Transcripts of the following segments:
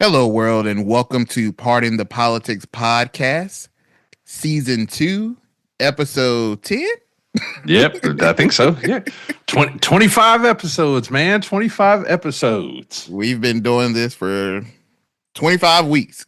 Hello, world, and welcome to Pardon the Politics podcast, season 2, episode 10. Yep, I think so. Yeah. 25 episodes, man. 25 episodes. We've been doing this for 25 weeks.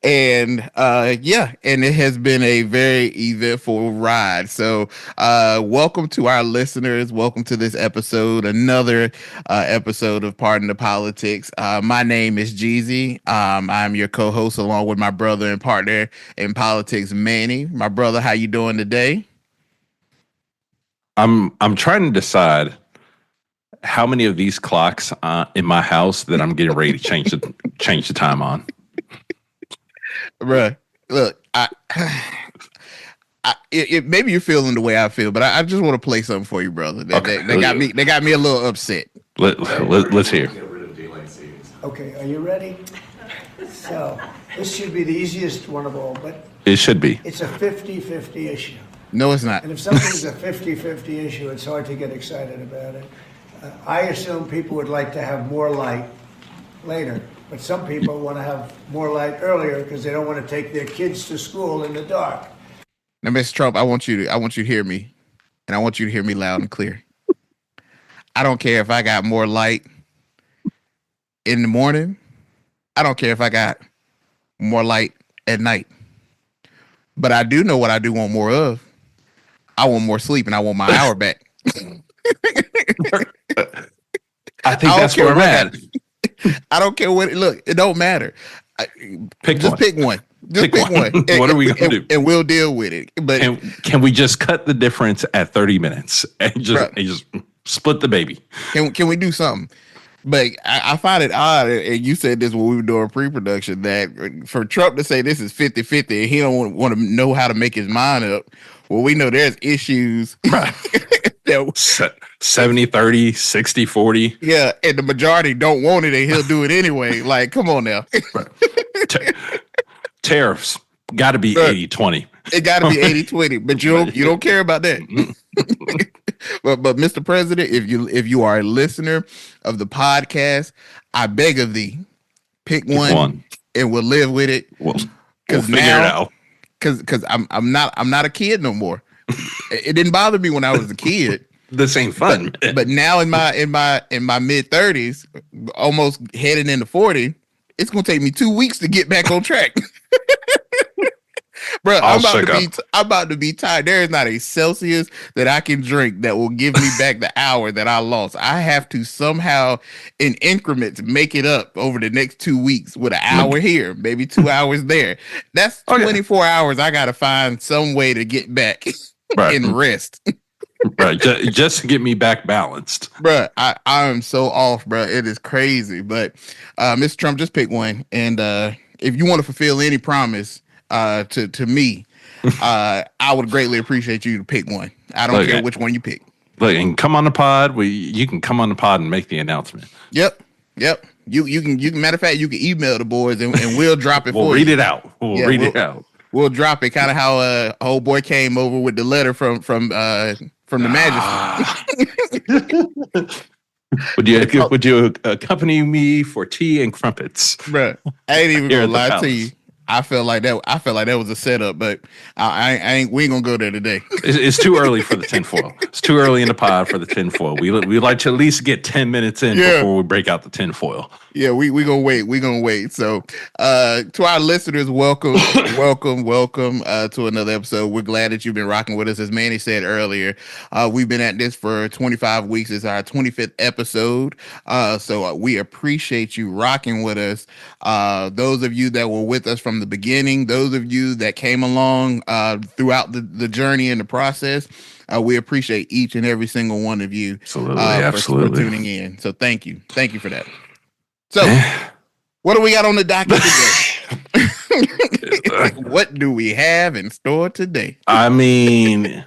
And and it has been a very eventful ride. So welcome to our listeners. Welcome to this episode, another episode of Pardon the Politics. My name is Jeezy. I'm your co-host along with my brother and partner in politics, Manny. My brother, how you doing today? I'm trying to decide how many of these clocks in my house that I'm getting ready to change the time on. Bruh, look, maybe you're feeling the way I feel, but I just want to play something for you, brother. They got me a little upset. Let's hear. Okay, are you ready? So this should be the easiest one of all, but It should be. it's a 50-50 issue. No, it's not. And if something's a 50-50 issue, it's hard to get excited about it. I assume people would like to have more light later, but some people want to have more light earlier because they don't want to take their kids to school in the dark. Now, Mr. Trump, I want you to hear me, and I want you to hear me loud and clear. I don't care if I got more light in the morning. I don't care if I got more light at night. But I do know what I do want more of. I want more sleep, and I want my hour back. I think that's where I'm at. I don't care what. Look, it don't matter. Pick one. Pick one. What are we going to do? And we'll deal with it. But can we just cut the difference at 30 minutes and just split the baby? Can we do something? But I find it odd, and you said this when we were doing pre-production, that for Trump to say this is 50-50 and he don't want to know how to make his mind up. Well, we know there's issues. 70-30, 60-40. Yeah, and the majority don't want it, and he'll do it anyway. Like, come on now. Tariffs got to be 80-20. It got to be 80-20, but you don't care about that. but Mr. President, if you are a listener of the podcast, I beg of thee, pick one and we'll live with it. We'll figure it out. Because I'm not a kid no more. It didn't bother me when I was a kid. This ain't fun. But now in my mid 30s, almost heading into 40, it's gonna take me 2 weeks to get back on track. Bro, I'm about to be tired. There is not a Celsius that I can drink that will give me back the hour that I lost. I have to somehow, in increments, make it up over the next 2 weeks with an hour here, maybe 2 hours there. That's 24 hours. I got to find some way to get back and rest. Right, just to get me back balanced. Bro, I am so off, bro. It is crazy. But Mr. Trump, just pick one. And if you want to fulfill any promise to me, I would greatly appreciate you to pick one. I don't care which one you pick. Look, and come on the pod. You can come on the pod and make the announcement. Yep. You can. Matter of fact, you can email the boys and we'll drop it. We'll read it out. We'll read it out. We'll drop it. Kind of how old boy came over with the letter from the magistrate. Would you accompany me for tea and crumpets? Bro, I ain't even gonna lie to you. I felt like that was a setup, but we ain't gonna go there today. It's too early for the tinfoil. It's too early in the pod for the tinfoil. We like to at least get 10 minutes in before we break out the tinfoil. Yeah, we gonna wait. We gonna wait. So, to our listeners, welcome to another episode. We're glad that you've been rocking with us. As Manny said earlier, we've been at this for 25 weeks. It's our 25th episode. So we appreciate you rocking with us. Those of you that were with us from the beginning, those of you that came along throughout the journey and the process, we appreciate each and every single one of you. Absolutely, for tuning in. So thank you for that. So, what do we got on the docket today? What do we have in store today? I mean,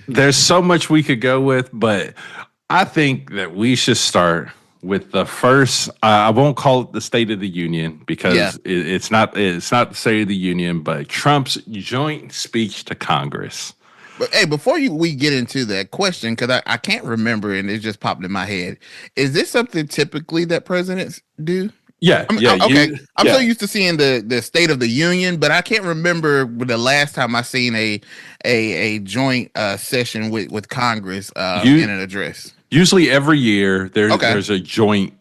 there's so much we could go with, but I think that we should start with the first. I won't call it the State of the Union because it's not the State of the Union, but Trump's joint speech to Congress. But hey, before we get into that question, because I can't remember and it just popped in my head. Is this something typically that presidents do? Yeah, yeah, Okay. I'm so yeah. used to seeing the State of the Union, but I can't remember the last time I seen a joint session with Congress in You an address. usually every year Okay. there's a joint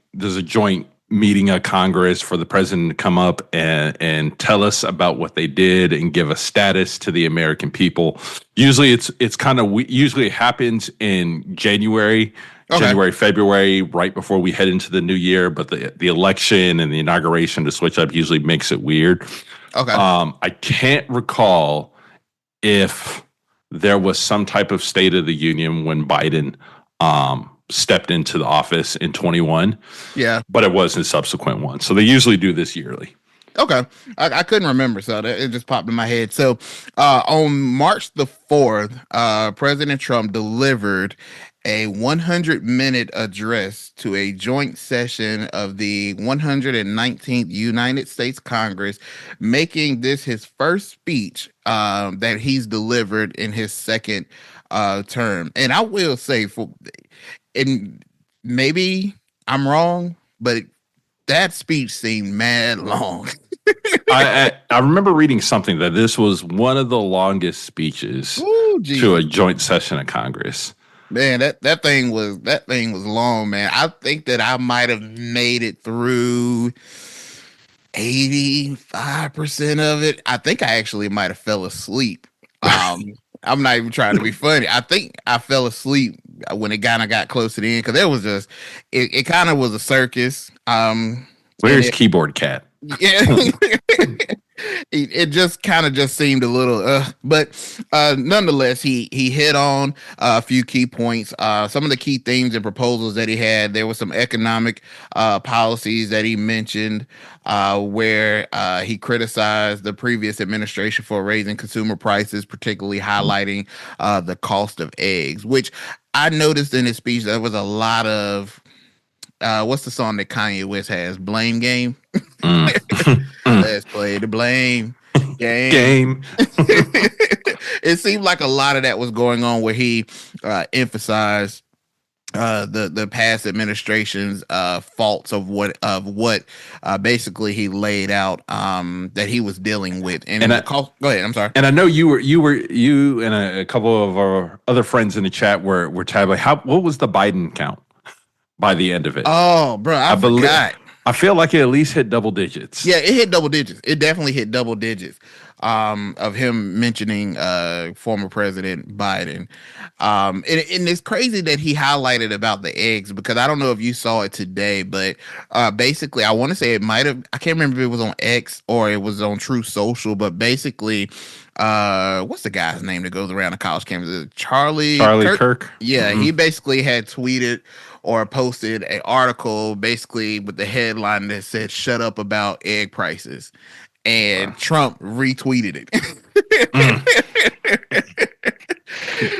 meeting of Congress for the president to come up and tell us about what they did and give a status to the American people. Usually it's kind of usually it happens in Okay. February, right before we head into the new year. But the election and the inauguration to switch up usually makes it weird. Okay. I can't recall if there was some type of State of the Union when Biden stepped into the office in 21, Yeah. but it was in subsequent ones. So they usually do this yearly. Okay. I couldn't remember, so it just popped in my head. So on March the 4th, President Trump delivered a 100-minute address to a joint session of the 119th United States Congress, making this his first speech that he's delivered in his second term. And I will say, and maybe I'm wrong, but that speech seemed mad long. I remember reading something that this was one of the longest speeches Ooh, to a Jesus. joint session of Congress. Man, that thing was long, man. I think that I might have made it through 85% of it. I think I actually might have fell asleep. I'm not even trying to be funny. I think I fell asleep when it kind of got close to the end because it was just it kind of was a circus. And Where's Keyboard Cat? yeah, it just kind of just seemed a little but nonetheless he hit on a few key points, some of the key themes and proposals that he had. There were some economic policies that he mentioned, where he criticized the previous administration for raising consumer prices, particularly highlighting the cost of eggs, which I noticed in his speech there was a lot of what's the song that Kanye West has? Blame Game. Mm. Let's play the blame game. Game. It seemed like a lot of that was going on where he emphasized the past administration's faults of what basically he laid out that he was dealing with. Go ahead. I'm sorry. And I know you and a couple of our other friends in the chat were tabling. What was the Biden count by the end of it? Oh, bro, I forgot. I feel like it at least hit double digits. Yeah, it hit double digits. It definitely hit double digits of him mentioning former President Biden. And it's crazy that he highlighted about the eggs because I don't know if you saw it today, but basically, I want to say it might have, I can't remember if it was on X or it was on True Social, but basically, what's the guy's name that goes around the college campus? Is it Charlie Kirk? Yeah, Mm-hmm. he basically had tweeted or posted an article basically with the headline that said "Shut up about egg prices," and Trump retweeted it.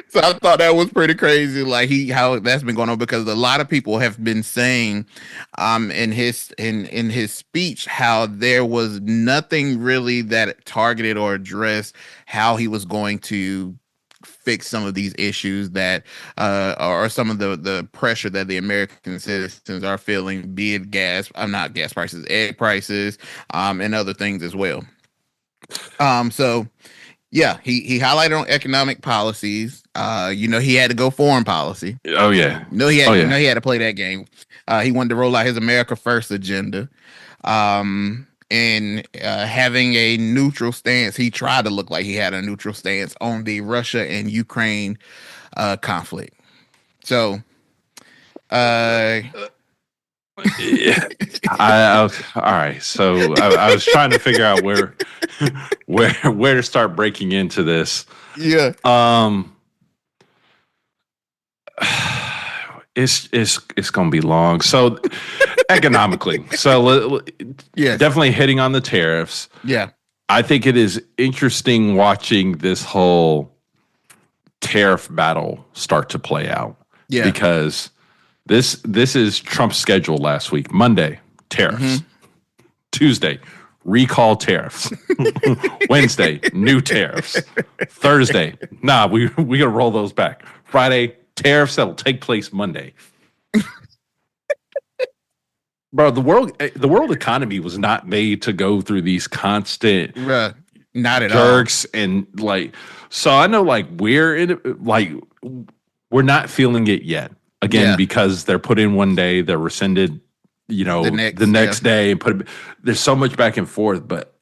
So I thought that was pretty crazy, like how that's been going on because a lot of people have been saying, in his speech how there was nothing really that targeted or addressed how he was going to fix some of these issues that or some of the pressure that the American citizens are feeling, be it not gas prices, egg prices, and other things as well. So yeah, he highlighted on economic policies. He had to go foreign policy. Oh yeah. He had to play that game. He wanted to roll out his America First agenda. And having a neutral stance. He tried to look like he had a neutral stance on the Russia and Ukraine conflict. So, Yeah. All right. So I was trying to figure out where to start breaking into this. yeah, It's gonna be long. So economically, yes, definitely hitting on the tariffs. yeah, I think it is interesting watching this whole tariff battle start to play out. yeah, Because this is Trump's schedule last week. Monday, tariffs. Tuesday, recall tariffs. Wednesday, new tariffs. Thursday, nah, we gotta roll those back. Friday, tariffs that'll take place Monday. Bro, the world economy was not made to go through these constant Bruh, not at all. jerks and like. So I know like we're in like we're not feeling it yet. Again, Yeah. because they're put in one day, they're rescinded, the next day, and there's so much back and forth. But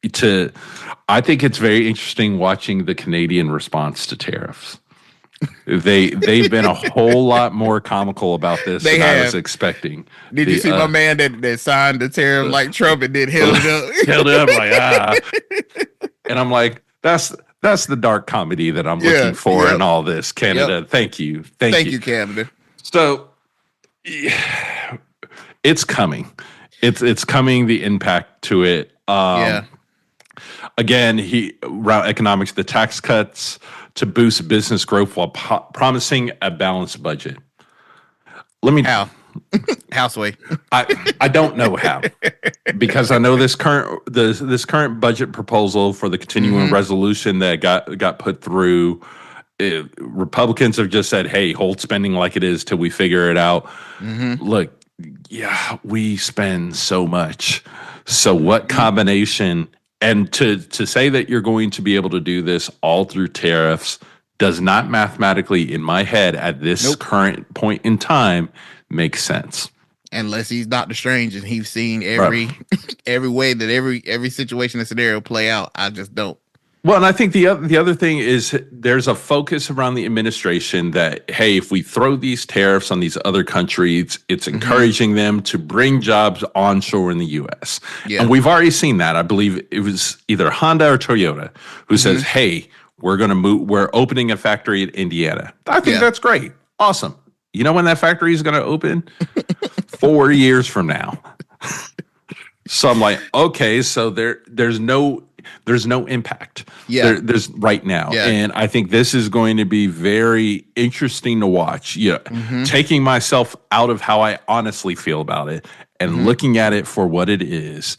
I think it's very interesting watching the Canadian response to tariffs. They've been a whole lot more comical about this than I was expecting. Did you see my man that signed the tariff like Trump and then held it up? Held it up like and I'm like, that's the dark comedy that I'm looking for in all this. Canada, thank you, thank you, Canada. So it's coming. It's coming. The impact to it. Again, around economics, the tax cuts to boost business growth while promising a balanced budget. Let me Houseway. I don't know how, because I know this current budget proposal for the continuing resolution that got put through. Republicans have just said, "Hey, hold spending like it is till we figure it out." Look, we spend so much. So what combination? And to say that you're going to be able to do this all through tariffs does not mathematically, in my head, at this current point in time, make sense. Unless he's Doctor Strange and he's seen every way that every situation and scenario play out. I just don't. Well, and I think the other thing is there's a focus around the administration that, hey, if we throw these tariffs on these other countries, it's encouraging them to bring jobs onshore in the U.S. Yeah. And we've already seen that. I believe it was either Honda or Toyota who says, hey, we're opening a factory in Indiana. I think that's great. Awesome. You know when that factory is going to open? 4 years from now. So I'm like, okay, so there's no impact. There's right now. And I think this is going to be very interesting to watch. Taking myself out of how I honestly feel about it and looking at it for what it is.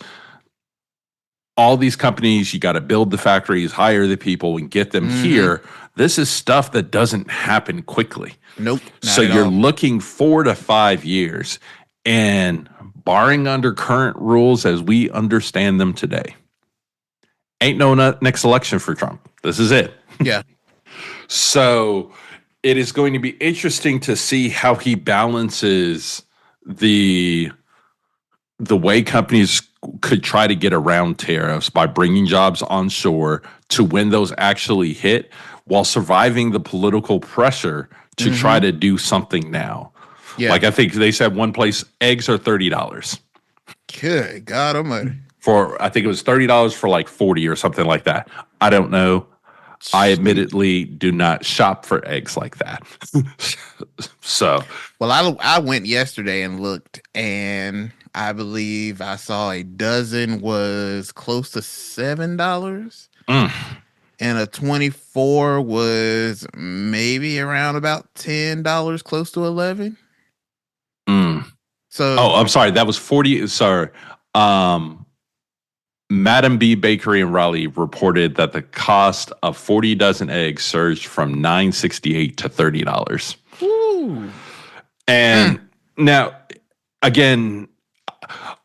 All these companies, you got to build the factories, hire the people, and get them here. This is stuff that doesn't happen quickly. Nope. So you're looking 4 to 5 years, and barring under current rules as we understand them today, ain't no next election for Trump. This is it. Yeah. So it is going to be interesting to see how he balances the way companies could try to get around tariffs by bringing jobs onshore to when those actually hit, while surviving the political pressure to try to do something now. Yeah. Like I think they said one place, eggs are $30. Good God Almighty. I think it was $30 for like 40 or something like that. I don't know. I admittedly do not shop for eggs like that. So, well, I went yesterday and looked, and I believe I saw a dozen was close to $7, and a 24 was maybe around about $10, close to 11. So, I'm sorry, that was 40. Sorry. Madam B Bakery in Raleigh reported that the cost of 40 dozen eggs surged from $9.68 to $30. Ooh. And now, again,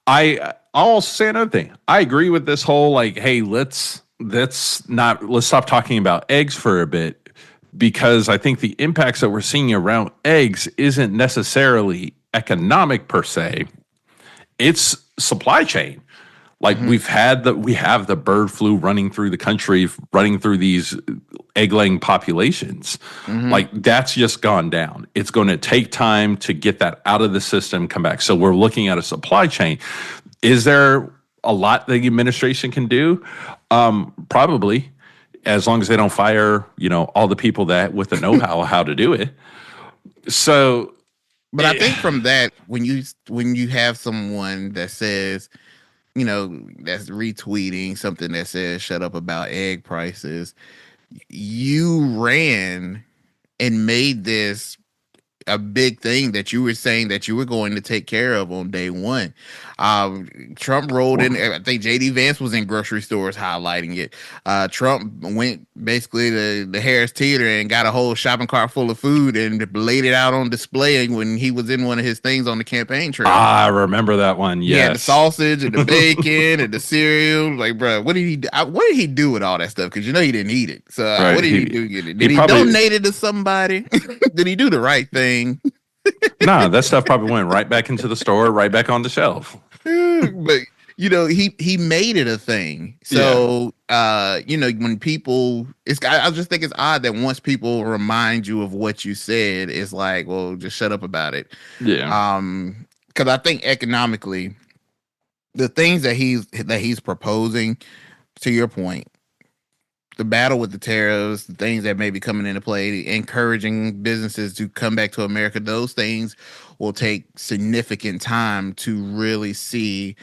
I'll also say another thing. I agree with this whole like, hey, let's stop talking about eggs for a bit, because I think the impacts that we're seeing around eggs isn't necessarily economic per se. It's supply chain. Like we have the bird flu running through the country, running through these egg-laying populations. Like that's just gone down. It's going to take time to get that out of the system, come back. So we're looking at a supply chain. Is there a lot the administration can do? Probably, as long as they don't fire, all the people that with the know-how how to do it. So, but I think from that, when you have someone that says, that's retweeting something that says shut up about egg prices, you ran and made this a big thing that you were saying that you were going to take care of on day one. Trump rolled in. I think JD Vance was in grocery stores highlighting it. Trump went basically to the Harris Teeter and got a whole shopping cart full of food and laid it out on display when he was in one of his things on the campaign trail. I remember that one. Yes. He had the sausage and the bacon and the cereal. Like, bro, what did he do? What did he do with all that stuff? Because he didn't eat it. So Right. what did he do? Get it? Did he probably donate it to somebody? Did he do the right thing? Nah, that stuff probably went right back into the store, right back on the shelf. But he made it a thing. So when people, I just think it's odd that once people remind you of what you said, it's like, well, just shut up about it. Yeah. Because I think economically, the things that he's proposing, to your point, the battle with the tariffs, the things that may be coming into play, encouraging businesses to come back to America, those things will take significant time to really see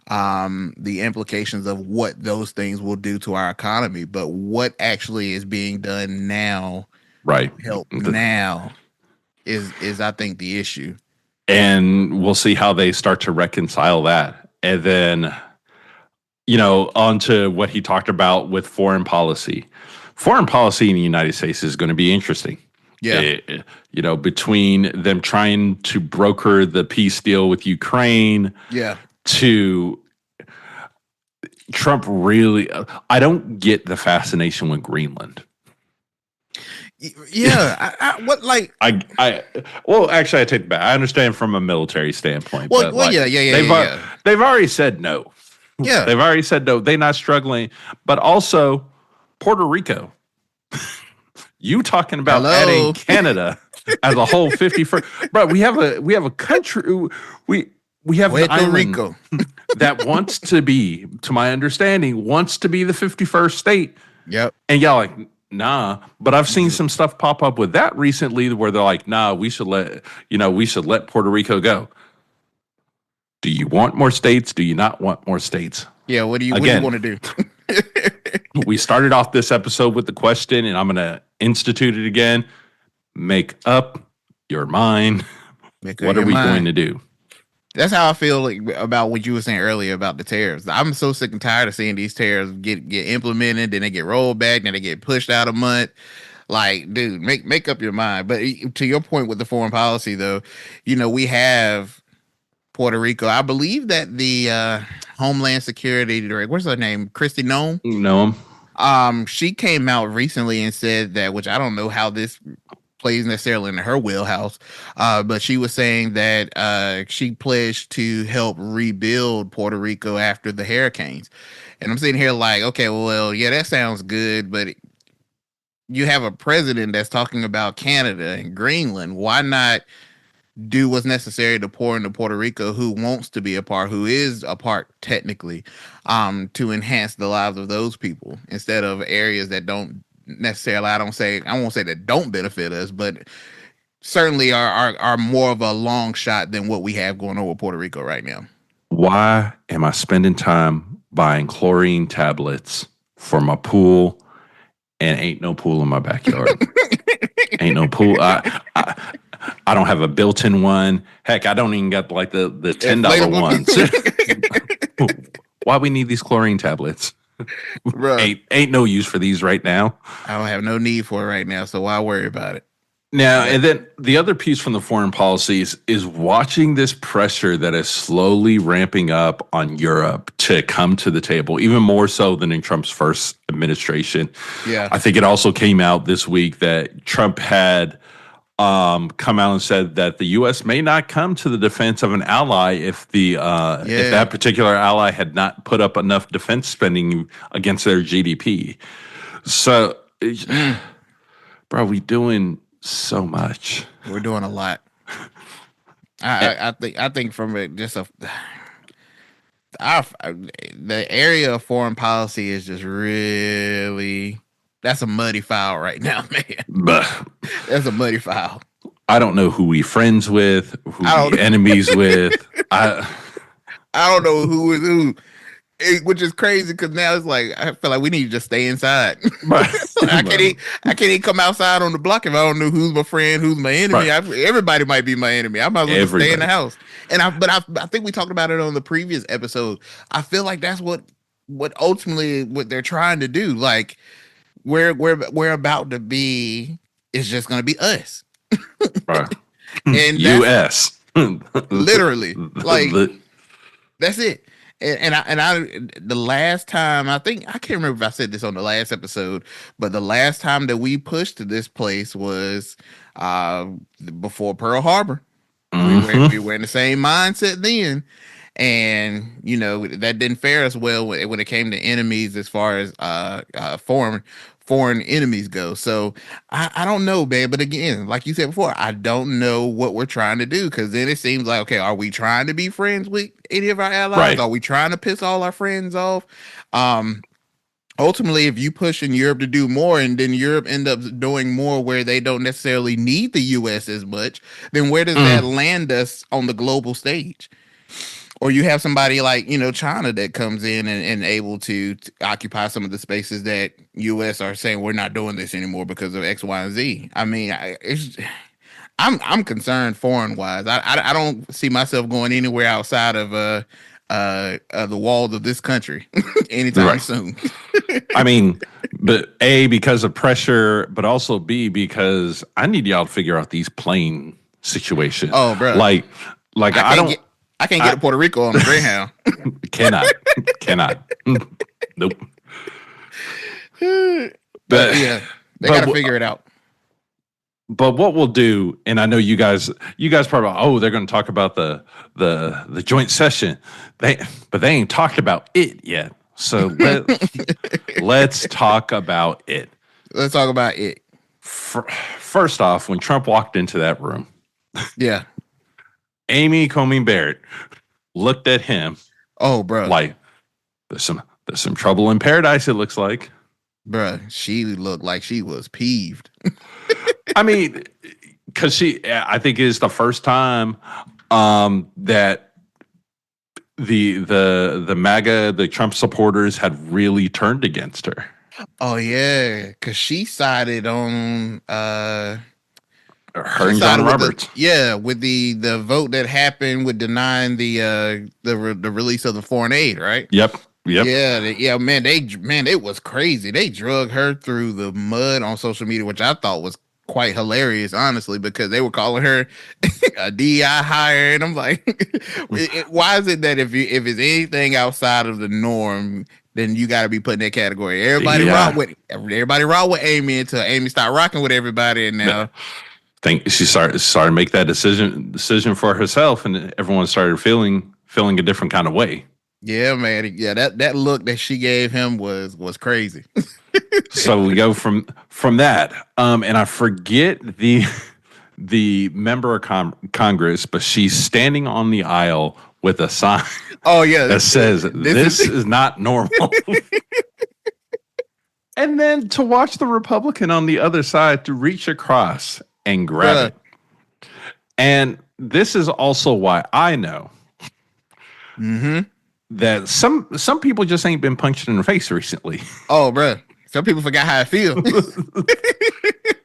the implications of what those things will do to our economy. But what actually is being done now, right, help now, is I think the issue. And we'll see how they start to reconcile that. And then, on to what he talked about with foreign policy. Foreign policy in the United States is going to be interesting. Yeah. Between them trying to broker the peace deal with Ukraine. Yeah. To Trump really, I don't get the fascination with Greenland. Yeah, well, actually, I take it back. I understand from a military standpoint. Well, but they've already said no. Yeah, they've already said no. They're not struggling, but also Puerto Rico. You talking about adding Canada as a whole 51st? Bro, we have a country. We have Puerto an island Rico that wants to be, to my understanding, wants to be the 51st state. Yep. And y'all like, nah. But I've seen some stuff pop up with that recently where they're like, nah, we should let Puerto Rico go. Do you want more states? Do you not want more states? Yeah, what do you want to do? We started off this episode with the question, and I'm going to institute it again. Make up your mind. What are we going to do? That's how I feel about what you were saying earlier about the tariffs. I'm so sick and tired of seeing these tariffs get implemented, then they get rolled back, then they get pushed out a month. Like, dude, make up your mind. But to your point with the foreign policy, though, we have Puerto Rico. I believe that the Homeland Security Director, what's her name? Kristi Noem? No. She came out recently and said that, which I don't know how this plays necessarily in her wheelhouse, but she was saying that she pledged to help rebuild Puerto Rico after the hurricanes. And I'm sitting here like, okay, well, yeah, that sounds good, but you have a president that's talking about Canada and Greenland. Why not do what's necessary to pour into Puerto Rico, who wants to be a part, who is a part technically, to enhance the lives of those people instead of areas that don't necessarily, I won't say that don't benefit us, but certainly are more of a long shot than what we have going on with Puerto Rico right now. Why am I spending time buying chlorine tablets for my pool and ain't no pool in my backyard? Ain't no pool. I don't have a built-in one. Heck, I don't even got like the $10 ones. Why we need these chlorine tablets? Bruh. Ain't no use for these right now. I don't have no need for it right now, so why worry about it? Now, and then the other piece from the foreign policies is watching this pressure that is slowly ramping up on Europe to come to the table, even more so than in Trump's first administration. Yeah, I think it also came out this week that Trump had come out and said that the U.S. may not come to the defense of an ally if if that particular ally had not put up enough defense spending against their GDP. So, bro, we doing so much. We're doing a lot. I think from the area of foreign policy is just really. That's a muddy file right now, man. That's a muddy file. I don't know who we friends with, who we enemies with. I don't know who is who. which is crazy because now it's like I feel like we need to just stay inside. Right. I can't even come outside on the block if I don't know who's my friend, who's my enemy. Right. Everybody might be my enemy. I might as well just stay in the Everybody. house. I think we talked about it on the previous episode. I feel like that's what ultimately what they're trying to do. Like we're about to be. It's just going to be us, Right. and that's U.S. literally like. The- That's it. The last time I think I can't remember if I said this on the last episode, but the last time that we pushed to this place was uh before Pearl Harbor. We were in the same mindset then, and that didn't fare us well when it came to enemies as far as foreign enemies go. So I don't know, man. But again, like you said before, I don't know what we're trying to do because then it seems like, okay, are we trying to be friends with any of our allies? Right. Are we trying to piss all our friends off? Ultimately, if you push in Europe to do more and then Europe end up doing more where they don't necessarily need the US as much, then where does that land us on the global stage? Or you have somebody like, China that comes in and able to occupy some of the spaces that US are saying we're not doing this anymore because of X, Y, and Z. I mean, I'm concerned foreign wise. I don't see myself going anywhere outside of the walls of this country anytime soon. I mean, but A, because of pressure, but also B, because I need y'all to figure out these plane situations. Oh, bro. Like I can't get to Puerto Rico on the Greyhound. Cannot. Nope. But yeah, they got to figure it out. But what we'll do, and I know you guys probably, they're going to talk about the joint session. But they ain't talked about it yet. So let's talk about it. Let's talk about it. First off, when Trump walked into that room, yeah, Amy Coney Barrett looked at him. Oh, bro, like there's some trouble in paradise. It looks like, bro. She looked like she was peeved. I mean, because I think it's the first time that the MAGA, the Trump supporters had really turned against her. Oh yeah, because she sided on her and John Roberts. With the vote that happened with denying the release of the foreign aid, right? Yep. Yeah, man, it was crazy. They drug her through the mud on social media, which I thought was quite hilarious, honestly, because they were calling her a DI hire, and I'm like, why is it that if it's anything outside of the norm, then you got to be put in that category? Everybody rock with Amy until Amy started rocking with everybody, and now. Think she started to make that decision for herself, and everyone started feeling a different kind of way. Yeah, man. Yeah, that look that she gave him was crazy. So we go from that, and I forget the member of Congress, but she's standing on the aisle with a sign. Oh yeah, that says this is not normal. And then to watch the Republican on the other side to reach across and grab it. And this is also why I know that some people just ain't been punched in the face recently. Oh, bro. Some people forgot how it feels.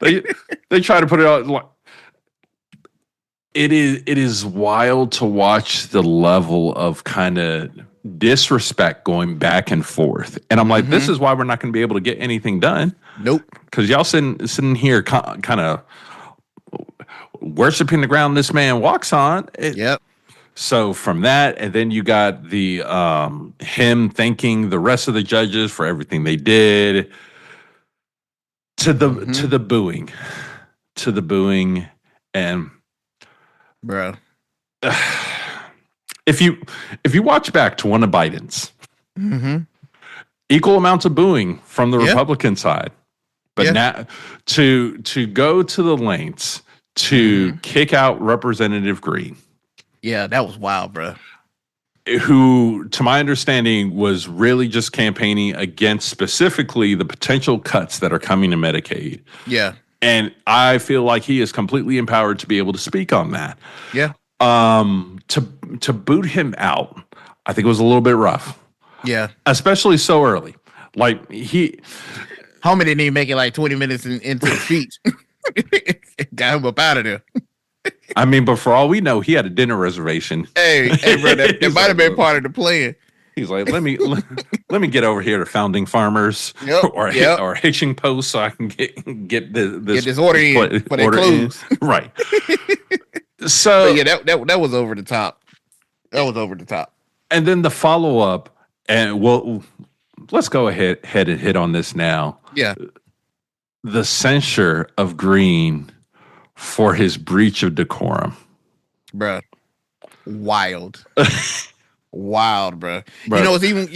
they try to put it out like it is wild to watch the level of kind of disrespect going back and forth. And I'm like, this is why we're not going to be able to get anything done. Nope. Because y'all sitting here kind of worshiping the ground this man walks on. Yep. So from that, and then you got the him thanking the rest of the judges for everything they did, to the booing, and bro, if you watch back to one of Biden's, equal amounts of booing from the Republican side, but now to go to the lengths to kick out Representative Green. Yeah, that was wild, bro. Who, to my understanding, was really just campaigning against specifically the potential cuts that are coming to Medicaid. Yeah. And I feel like he is completely empowered to be able to speak on that. Yeah. To boot him out, I think it was a little bit rough. Yeah. especially so early. Like Homie didn't even make it like 20 minutes into the speech. Got him up out of there. I mean, but for all we know, he had a dinner reservation. Hey, bro, that He's might have like, been part of the plan. he's like, let me get over here to Founding Farmers Yep, yep. or Hitching Post so I can get This order in for their order in. clothes. Right. But So yeah, that was over the top. That was over the top. and then the follow up, and let's go ahead and hit on this now. Yeah, The censure of Green for his breach of decorum. bro. Wild. Wild, bro. Bro. You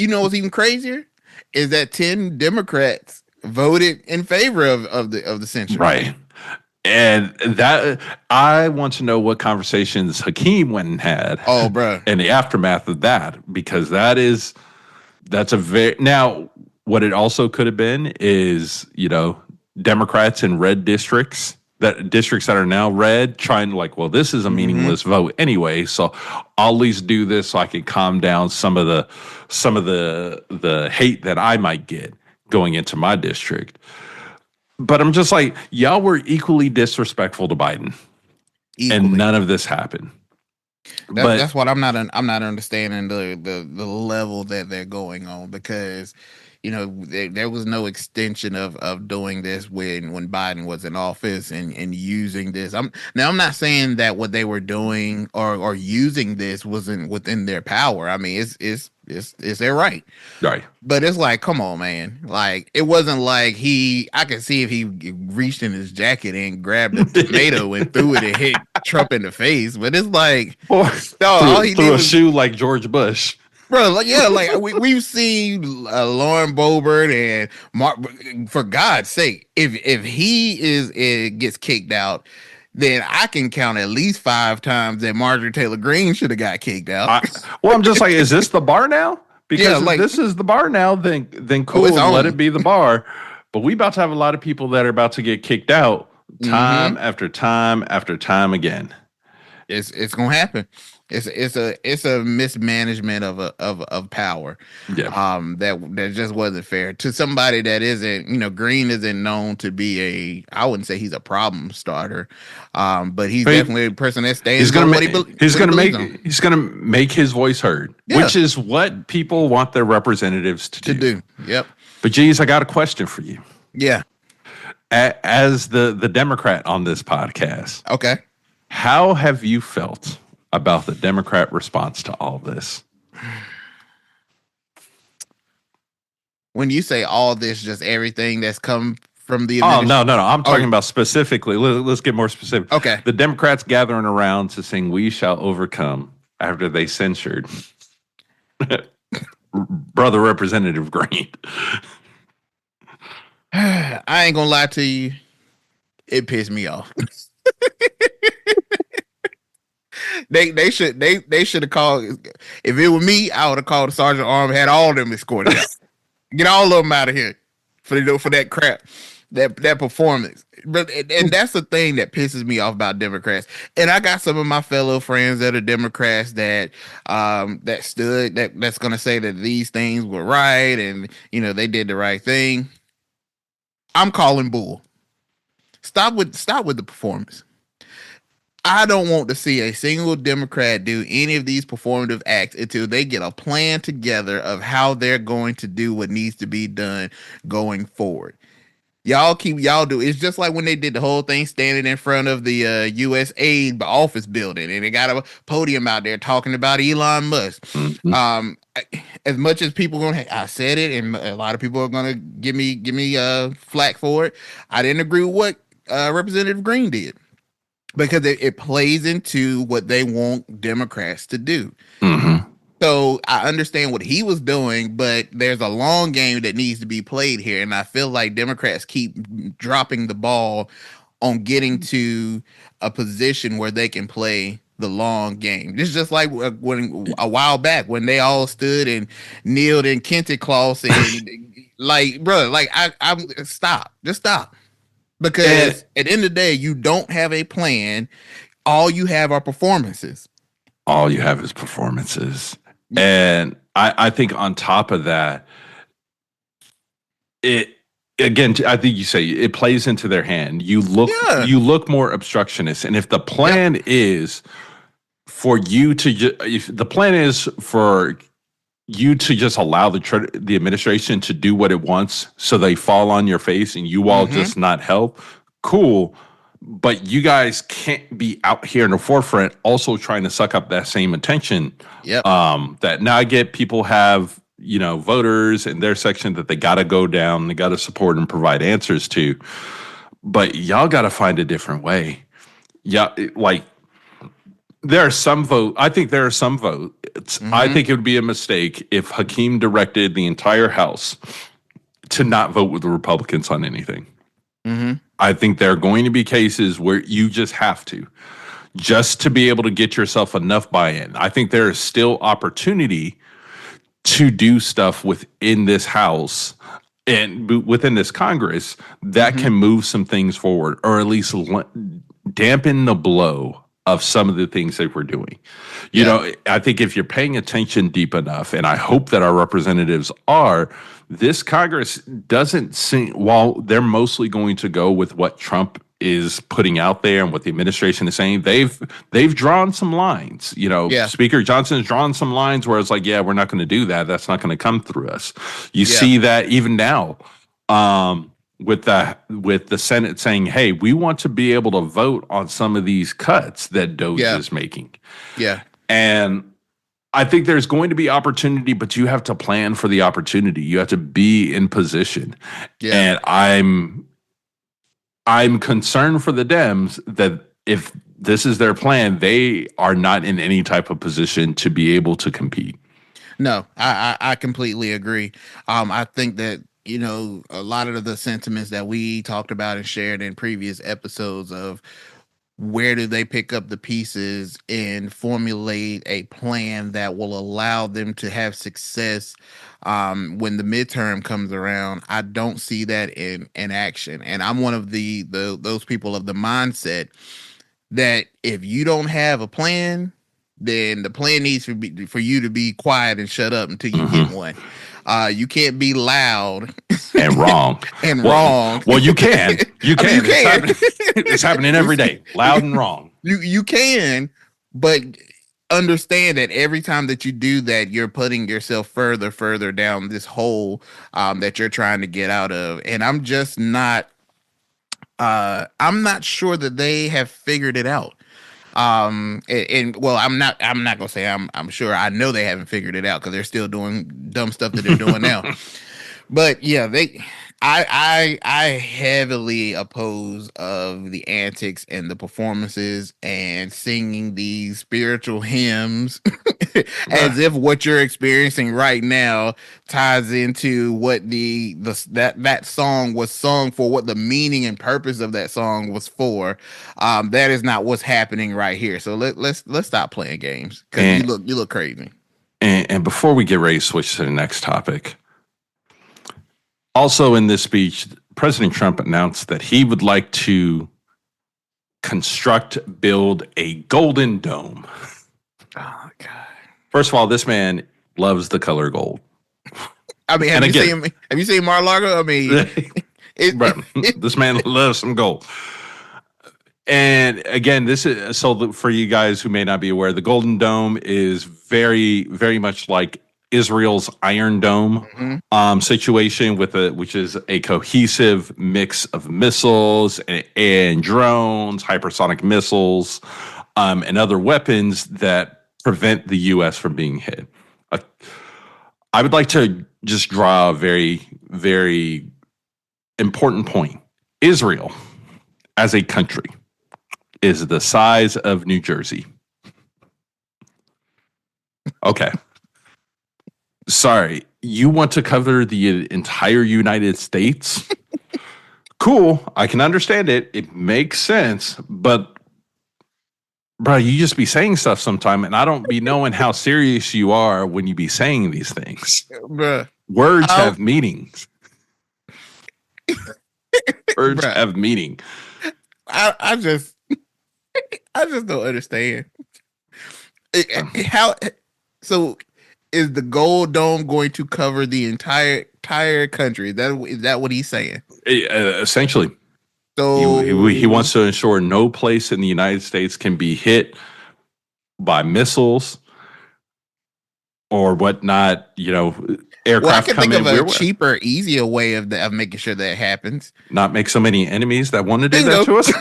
know what's even crazier is that 10 Democrats voted in favor of the censure. Right. And that I want to know what conversations Hakeem went and had. Oh, bro. In the aftermath of that, because that's a very now what it also could have been is, Democrats in red districts that are now red trying to like, well, this is a meaningless vote anyway, so I'll at least do this so I can calm down some of the hate that I might get going into my district. But I'm just like, y'all were equally disrespectful to Biden, and none of this happened. That's what I'm not understanding the level that they're going on, because there was no extension of doing this when Biden was in office and using this. I'm not saying that what they were doing or using this wasn't within their power. I mean, it's their right. Right. But it's like, come on, man. Like, it wasn't like I could see if he reached in his jacket and grabbed a tomato and threw it and hit Trump in the face. But it's like, all he threw a shoe like George Bush. Bro, like we've seen Lauren Boebert and Mark. For God's sake, if he gets kicked out, then I can count at least 5 times that Marjorie Taylor Greene should have got kicked out. I'm just like, is this the bar now? Because if this is the bar now, then cool, let it be the bar. But we about to have a lot of people that are about to get kicked out time after time after time again. It's gonna happen. It's a mismanagement of power. Yeah. That just wasn't fair to somebody that isn't, Green isn't known to be I wouldn't say he's a problem starter. But he's definitely a person that stands. He's gonna make his voice heard, which is what people want their representatives to do. Yep. But geez, I got a question for you. Yeah. As the Democrat on this podcast. Okay. How have you felt about the Democrat response to all this? When you say all this, just everything that's come from the administration? No. I'm talking about specifically. Let's get more specific. Okay. The Democrats gathering around to sing "We Shall Overcome" after they censured Brother Representative Green. I ain't gonna lie to you. It pissed me off. They should have called. If it were me, I would have called the sergeant arm, had all of them escorted out. Get all of them out of here for that crap, that performance. But and that's the thing that pisses me off about Democrats. And I got some of my fellow friends that are Democrats that's gonna say that these things were right and they did the right thing. I'm calling bull. Stop with the performance. I don't want to see a single Democrat do any of these performative acts until they get a plan together of how they're going to do what needs to be done going forward. Y'all do. It's just like when they did the whole thing standing in front of the USAID office building and they got a podium out there talking about Elon Musk. Mm-hmm. As much as people I said it, and a lot of people are gonna give me flack for it. I didn't agree with what Representative Green did, because it plays into what they want Democrats to do. Mm-hmm. So I understand what he was doing, but there's a long game that needs to be played here. And I feel like Democrats keep dropping the ball on getting to a position where they can play the long game. This is just like when a while back when they all stood and kneeled in Kente cloths and like, bro, like I'm stop. Because at the end of the day, you don't have a plan. All you have are performances. All you have is performances. And I think on top of that, it again, I think you say it plays into their hand. Yeah. You look more obstructionist, and if the plan is for you to if the plan is for you to just allow the administration to do what it wants, so they fall on your face and you all Mm-hmm. just not help, cool. But you guys can't be out here in the forefront also trying to suck up that same attention. Yep. That now I get people have, voters in their section that they got to go down, they got to support and provide answers to. But y'all got to find a different way. Yeah, like there are some vote. I think there are some votes. I think it would be a mistake if Hakeem directed the entire House to not vote with the Republicans on anything. Mm-hmm. I think there are going to be cases where you just have to, just to be able to get yourself enough buy-in. I think there is still opportunity to do stuff within this House and within this Congress that can move some things forward, or at least dampen the blow of some of the things that we're doing. You know, I think if you're paying attention deep enough, and I hope that our representatives are, this Congress doesn't seem, while they're mostly going to go with what Trump is putting out there and what the administration is saying, they've drawn some lines. Yeah. Speaker Johnson's drawn some lines where it's like, yeah, we're not going to do that. That's not going to come through us. You see that even now. With the Senate saying, hey, we want to be able to vote on some of these cuts that DOJ is making. Yeah. And I think there's going to be opportunity, but you have to plan for the opportunity. You have to be in position. Yeah. And I'm concerned for the Dems that if this is their plan, they are not in any type of position to be able to compete. No, I completely agree. I think that, a lot of the sentiments that we talked about and shared in previous episodes of where do they pick up the pieces and formulate a plan that will allow them to have success when the midterm comes around. I don't see that in action. And I'm one of those people of the mindset that if you don't have a plan, then the plan needs for you to be quiet and shut up until you get one. You can't be loud and wrong wrong. Well, you can. You can. I mean, you can. It's happening every day. Loud and wrong. You can, but understand that every time that you do that, you're putting yourself further down this hole that you're trying to get out of. And I'm just not. I'm not sure that they have figured it out. Well, I'm not gonna say I'm sure. I know they haven't figured it out because they're still doing dumb stuff that they're doing now. But yeah, I heavily oppose of the antics and the performances and singing these spiritual hymns as if what you're experiencing right now ties into what that song was sung for, what the meaning and purpose of that song was for. That is not what's happening right here. So let's stop playing games because you look crazy. And before we get ready to switch to the next topic. Also in this speech, President Trump announced that he would like to build a golden dome. Oh, God. First of all, this man loves the color gold. I mean, have you seen Mar-a-Lago? I mean, this man loves some gold. And again, this is for you guys who may not be aware, the Golden Dome is very, very much like Israel's Iron Dome situation which is a cohesive mix of missiles and drones, hypersonic missiles, and other weapons that prevent the U.S. from being hit. I would like to just draw a very, very important point. Israel, as a country, is the size of New Jersey. Okay. Sorry, you want to cover the entire United States? Cool, I can understand it. It makes sense, but bro, you just be saying stuff sometime, and I don't be knowing how serious you are when you be saying these things. Bruh. Words have meanings. Words have meaning. I just don't understand how. So Is the gold dome going to cover the entire country? Is that what he's saying? Essentially, he So wants to ensure no place in the United States can be hit by missiles or whatnot. well, I Aircraft can come think of in. a We're cheaper, easier way of making sure that happens. not make so many enemies that want to do that Bingo. to us.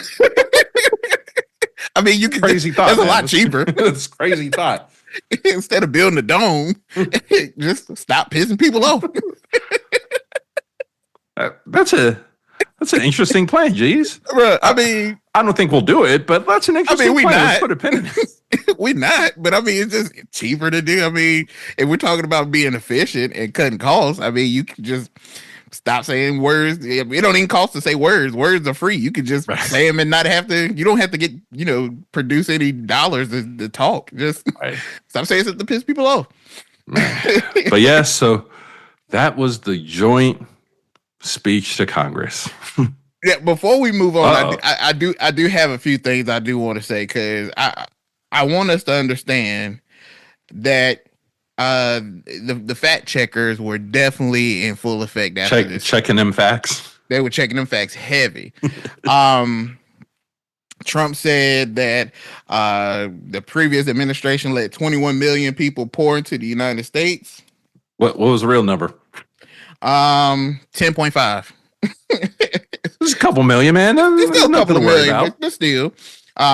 I mean, you can. Crazy thought. That's a Man. lot cheaper. It's crazy thought. Instead of building a dome, just stop pissing people off. That's an interesting plan, geez. Bruh, I mean, I don't think we'll do it, but that's an interesting we plan. not. Let's put a pin in it. we not, but I mean, it's just cheaper to do. I mean, if we're talking about being efficient and cutting costs, I mean, you can just stop saying words. It don't even cost to say words. Words are free. You can just say them and not have to. You don't have to get produce any dollars to talk. Just stop saying something to piss people off. But yes, so that was the joint speech to Congress. Yeah. Before we move on, I do have a few things I do want to say because I want us to understand that the fact checkers were definitely in full effect after this. Checking them facts. They were checking them facts heavy. Trump said that the previous administration let 21 million people pour into the United States. What was the real number? 10.5. It's a couple million, man. It's still a couple of million, about. but still.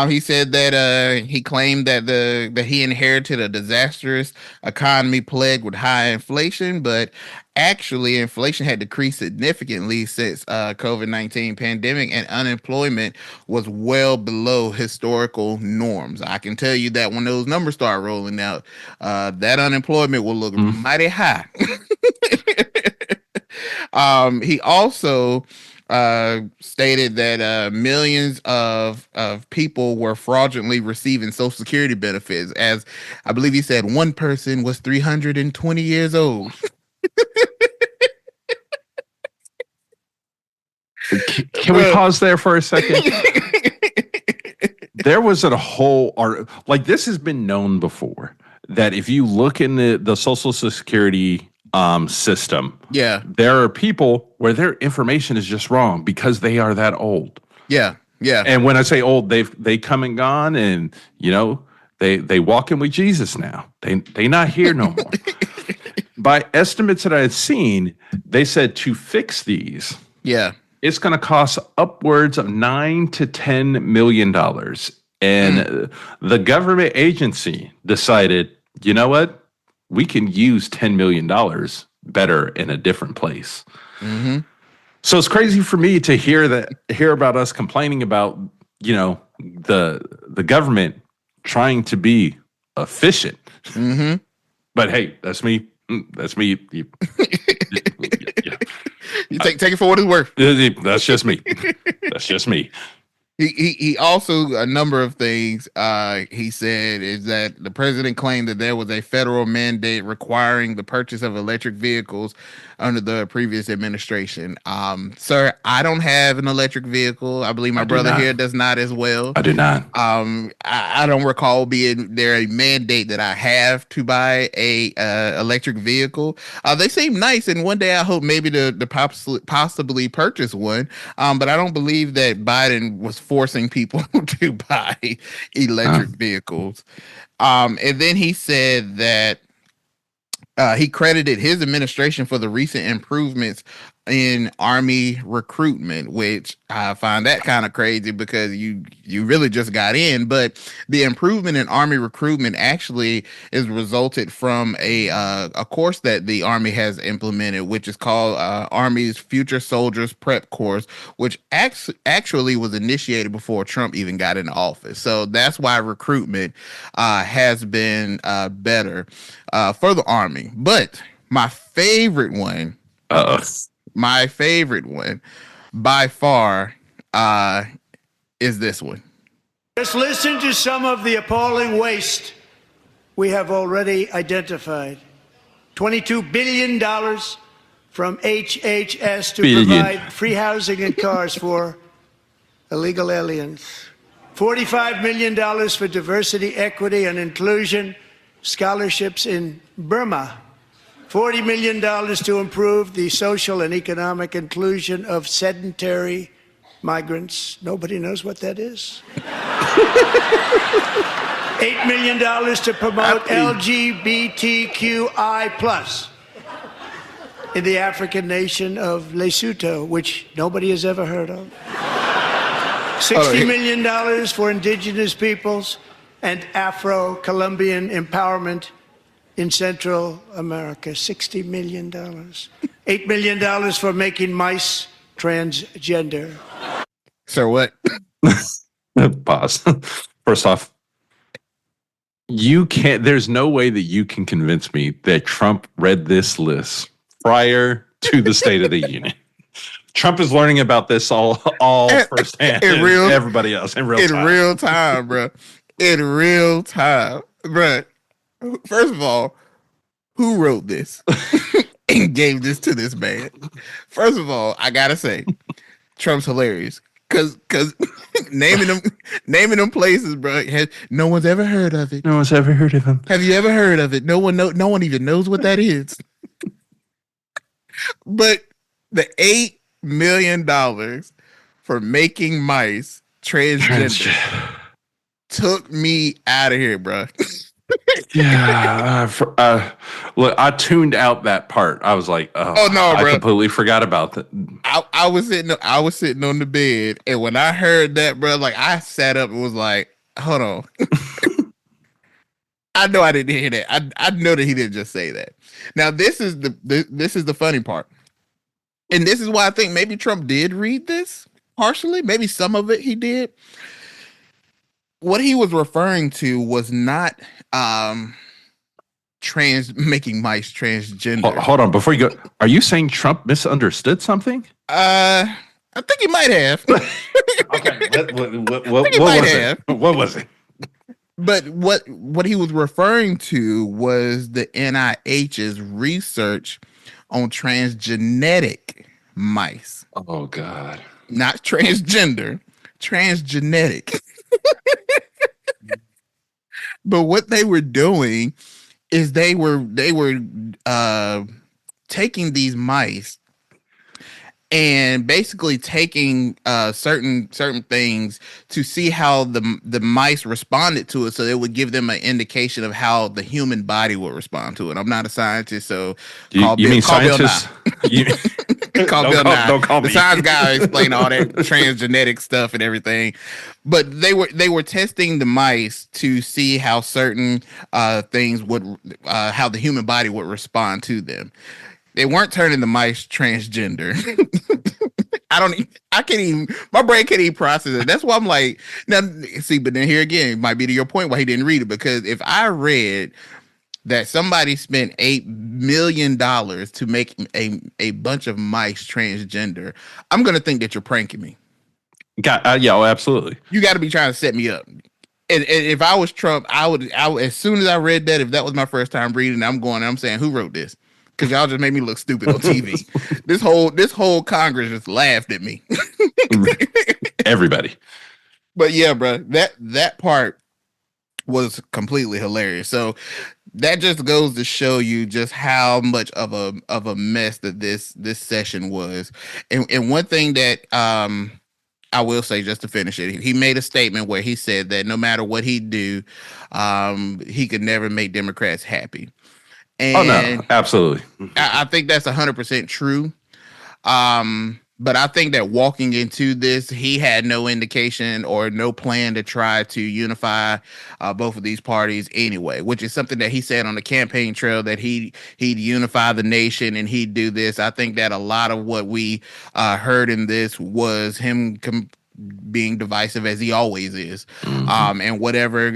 He said that he claimed that he inherited a disastrous economy plagued with high inflation, but actually inflation had decreased significantly since COVID-19 pandemic, and unemployment was well below historical norms. I can tell you that when those numbers start rolling out, that unemployment will look mighty high. He also stated that millions of people were fraudulently receiving Social Security benefits, as I believe he said one person was 320 years old. Can we pause there for a second? There was a whole art, like this has been known before, that if you look in the Social Security system, there are people where their information is just wrong because they are that old. Yeah. And when I say old, they come and gone, and they walking with Jesus now. They not here no more. By estimates that I had seen, they said to fix these, it's going to cost upwards of $9 to $10 million. And the government agency decided, you know what? We can use $10 million better in a different place. Mm-hmm. So it's crazy for me to hear about us complaining about, the government trying to be efficient. Mm-hmm. But hey, that's me. That's me. You take it for what it's worth. That's just me. That's just me. He also, a number of things he said is that the president claimed that there was a federal mandate requiring the purchase of electric vehicles under the previous administration. Sir, I don't have an electric vehicle. I believe my brother here does not as well. I do not. I don't recall being there a mandate that I have to buy a electric vehicle. They seem nice, and one day I hope maybe to possibly purchase one. But I don't believe that Biden was forcing people to buy electric vehicles. And then he said that he credited his administration for the recent improvements in Army recruitment, which I find that kind of crazy because you really just got in. But the improvement in Army recruitment actually is resulted from a course that the Army has implemented, which is called Army's Future Soldiers Prep Course, which actually was initiated before Trump even got into office. So that's why recruitment has been better for the Army. But my favorite one by far is this one. Just listen to some of the appalling waste we have already identified. $22 billion from HHS to provide free housing and cars for illegal aliens. $45 million for diversity, equity, and inclusion scholarships in Burma. $40 million to improve the social and economic inclusion of sedentary migrants. Nobody knows what that is. $8 million to promote LGBTQI+ in the African nation of Lesotho, which nobody has ever heard of. $60 million for indigenous peoples and Afro-Colombian empowerment in Central America. $60 million. $8 million for making mice transgender. So what? Pause. First off, there's no way that you can convince me that Trump read this list prior to the State of the Union. Trump is learning about this all firsthand. Everybody else in real time, bro. In real time, bro. First of all, who wrote this and gave this to this man? First of all, I gotta say, Trump's hilarious because naming them places, bro. No one's ever heard of it. No one's ever heard of him. Have you ever heard of it? No one even knows what that is. But the $8 million for making mice transgender took me out of here, bro. Yeah. Look, I tuned out that part. I was like, oh no, bro. I completely forgot about that. I was sitting on the bed, and when I heard that, bro, like I sat up and was like, hold on. I know I didn't hear that. I know that he didn't just say that. Now this is the funny part. And this is why I think maybe Trump did read this partially. Maybe some of it he did. What he was referring to was not making mice transgender. Hold on, before you go, are you saying Trump misunderstood something? I think he might have. Okay, what was it? But what he was referring to was the NIH's research on transgenetic mice. Oh God. Not transgender, transgenetic. But what they were doing is they were taking these mice and basically taking certain things to see how the mice responded to it, so it would give them an indication of how the human body would respond to it. I'm not a scientist, so call scientists? Don't call me. The science guy explained all that transgenetic stuff and everything, but they were testing the mice to see how certain things would how the human body would respond to them. They weren't turning the mice transgender. I can't even, my brain can't even process it. That's why I'm like, now, see, but then here again, it might be to your point why he didn't read it, because if I read that somebody spent $8 million to make a bunch of mice transgender, I'm going to think that you're pranking me. Yeah, absolutely. You got to be trying to set me up. And if I was Trump, I would, as soon as I read that, if that was my first time reading, I'm saying, who wrote this? Because y'all just made me look stupid on TV. This whole Congress just laughed at me. Everybody. But yeah, bro, that part was completely hilarious. So that just goes to show you just how much of a mess that this session was. And one thing that I will say, just to finish it, he made a statement where he said that no matter what he'd do, he could never make Democrats happy. And no, absolutely. I think that's 100% true. But I think that walking into this, he had no indication or no plan to try to unify both of these parties anyway, which is something that he said on the campaign trail, that he'd unify the nation and he'd do this. I think that a lot of what we heard in this was him being divisive, as he always is. And whatever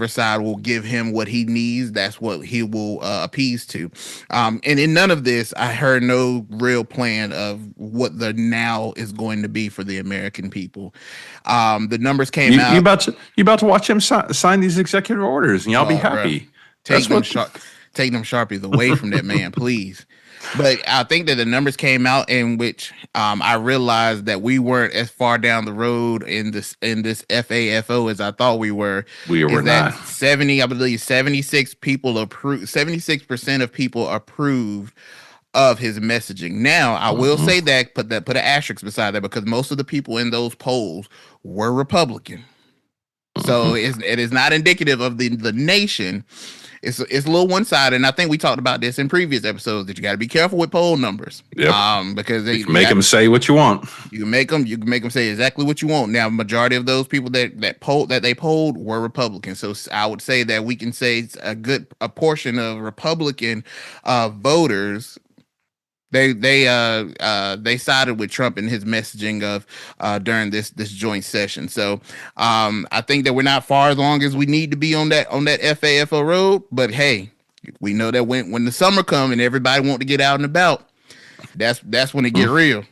side will give him what he needs, that's what he will appease to. And in none of this, I heard no real plan of what the now is going to be for the American people. The numbers came out. You about to watch him sign these executive orders, and y'all be happy. take them Sharpies away from that man, please. But I think that the numbers came out in which I realized that we weren't as far down the road in this FAFO as I thought we were. We were Is that not. 70? I believe 76 people approved. 76% of people approved of his messaging. Now, I will Mhm. say that put an asterisk beside that because most of the people in those polls were Republican. So Mhm. it is not indicative of the nation. It's a little one sided, and I think we talked about this in previous episodes that you got to be careful with poll numbers. Yep. Because You can make them say what you want. you can make them say exactly what you want. Now, majority of those people that they polled were Republicans, so I would say that we can say a portion of Republican voters they sided with Trump in his messaging of during this joint session. So I think that we're not far as long as we need to be on that FAFO road. But hey, we know that when the summer comes and everybody want to get out and about, that's when it get real.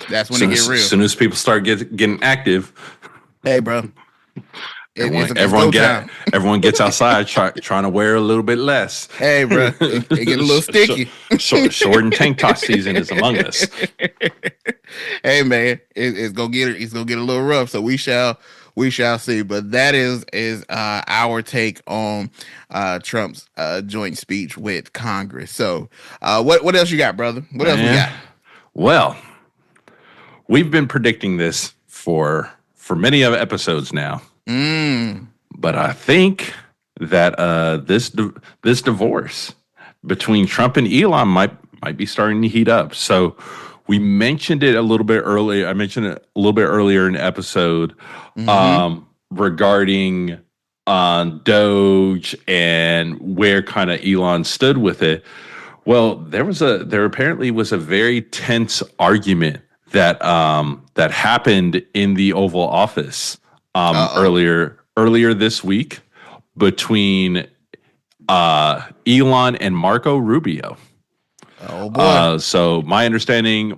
That's when it get real. Soon as people start getting active, Hey, bro, it's go time. everyone gets outside trying to wear a little bit less. Hey, bro, it get a little sticky. Short and tank top season is among us. Hey, man, it's gonna get a little rough. So we shall see. But that is our take on Trump's joint speech with Congress. So what else you got, brother? What else we got? Well, we've been predicting this for many of episodes now. But I think that this divorce between Trump and Elon might be starting to heat up. So we mentioned it a little bit earlier. I mentioned it a little bit earlier in the episode regarding Doge and where kind of Elon stood with it. Well, there apparently was a very tense argument that happened in the Oval Office earlier this week between Elon and Marco Rubio. Oh boy! So my understanding,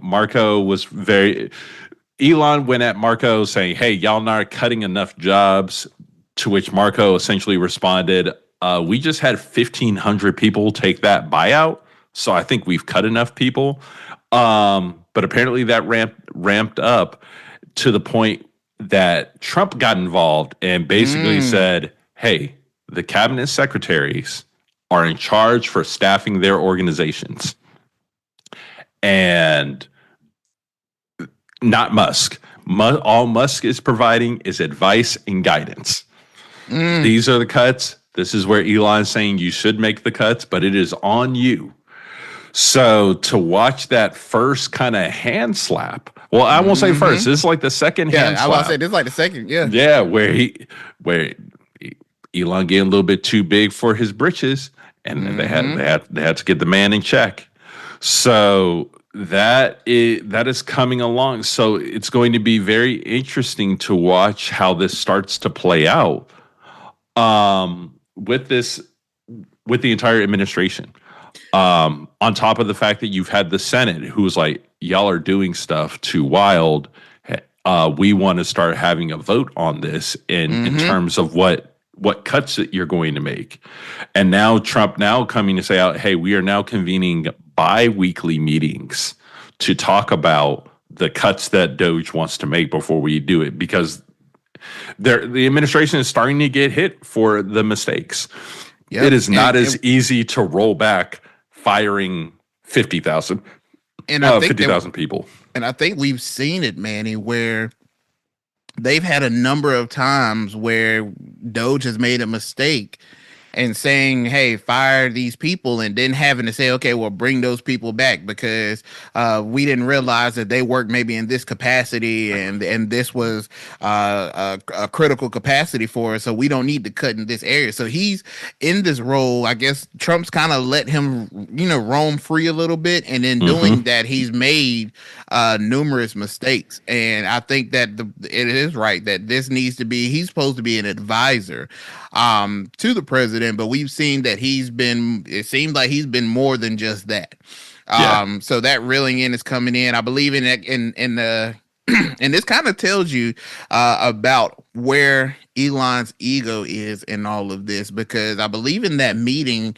Elon went at Marco saying, "Hey, y'all not cutting enough jobs." To which Marco essentially responded, "We just had 1,500 people take that buyout, so I think we've cut enough people." But apparently that ramped up to the point that Trump got involved and basically said, "Hey, the cabinet secretaries are in charge for staffing their organizations, and not Musk. All Musk is providing is advice and guidance. These are the cuts. This is where Elon's saying you should make the cuts, but it is on you." So to watch that first kind of hand slap, well, I won't say first. This is like the second hand slap. I was gonna say this is like the second. Yeah, where Elon getting a little bit too big for his britches, and they had to get the man in check. So that is coming along. So it's going to be very interesting to watch how this starts to play out with the entire administration. On top of the fact that you've had the Senate who's like, y'all are doing stuff too wild. We want to start having a vote on this in terms of what cuts that you're going to make. And now Trump coming to say out, hey, we are now convening bi-weekly meetings to talk about the cuts that Doge wants to make before we do it, because the administration is starting to get hit for the mistakes. Yep. It is not as easy to roll back firing 50,000 people. And I think we've seen it, Manny, where they've had a number of times where Doge has made a mistake and saying, hey, fire these people, and then having to say, okay, well, bring those people back because we didn't realize that they worked maybe in this capacity and this was a critical capacity for us, so we don't need to cut in this area. So he's in this role. I guess Trump's kind of let him, roam free a little bit, and in doing that, he's made numerous mistakes. And I think that it is right that this needs to be, he's supposed to be an advisor to the president, but we've seen that it seems like he's been more than just that. So that reeling in is coming in. I believe in that, in the and this kind of tells you about where Elon's ego is in all of this, because I believe in that meeting,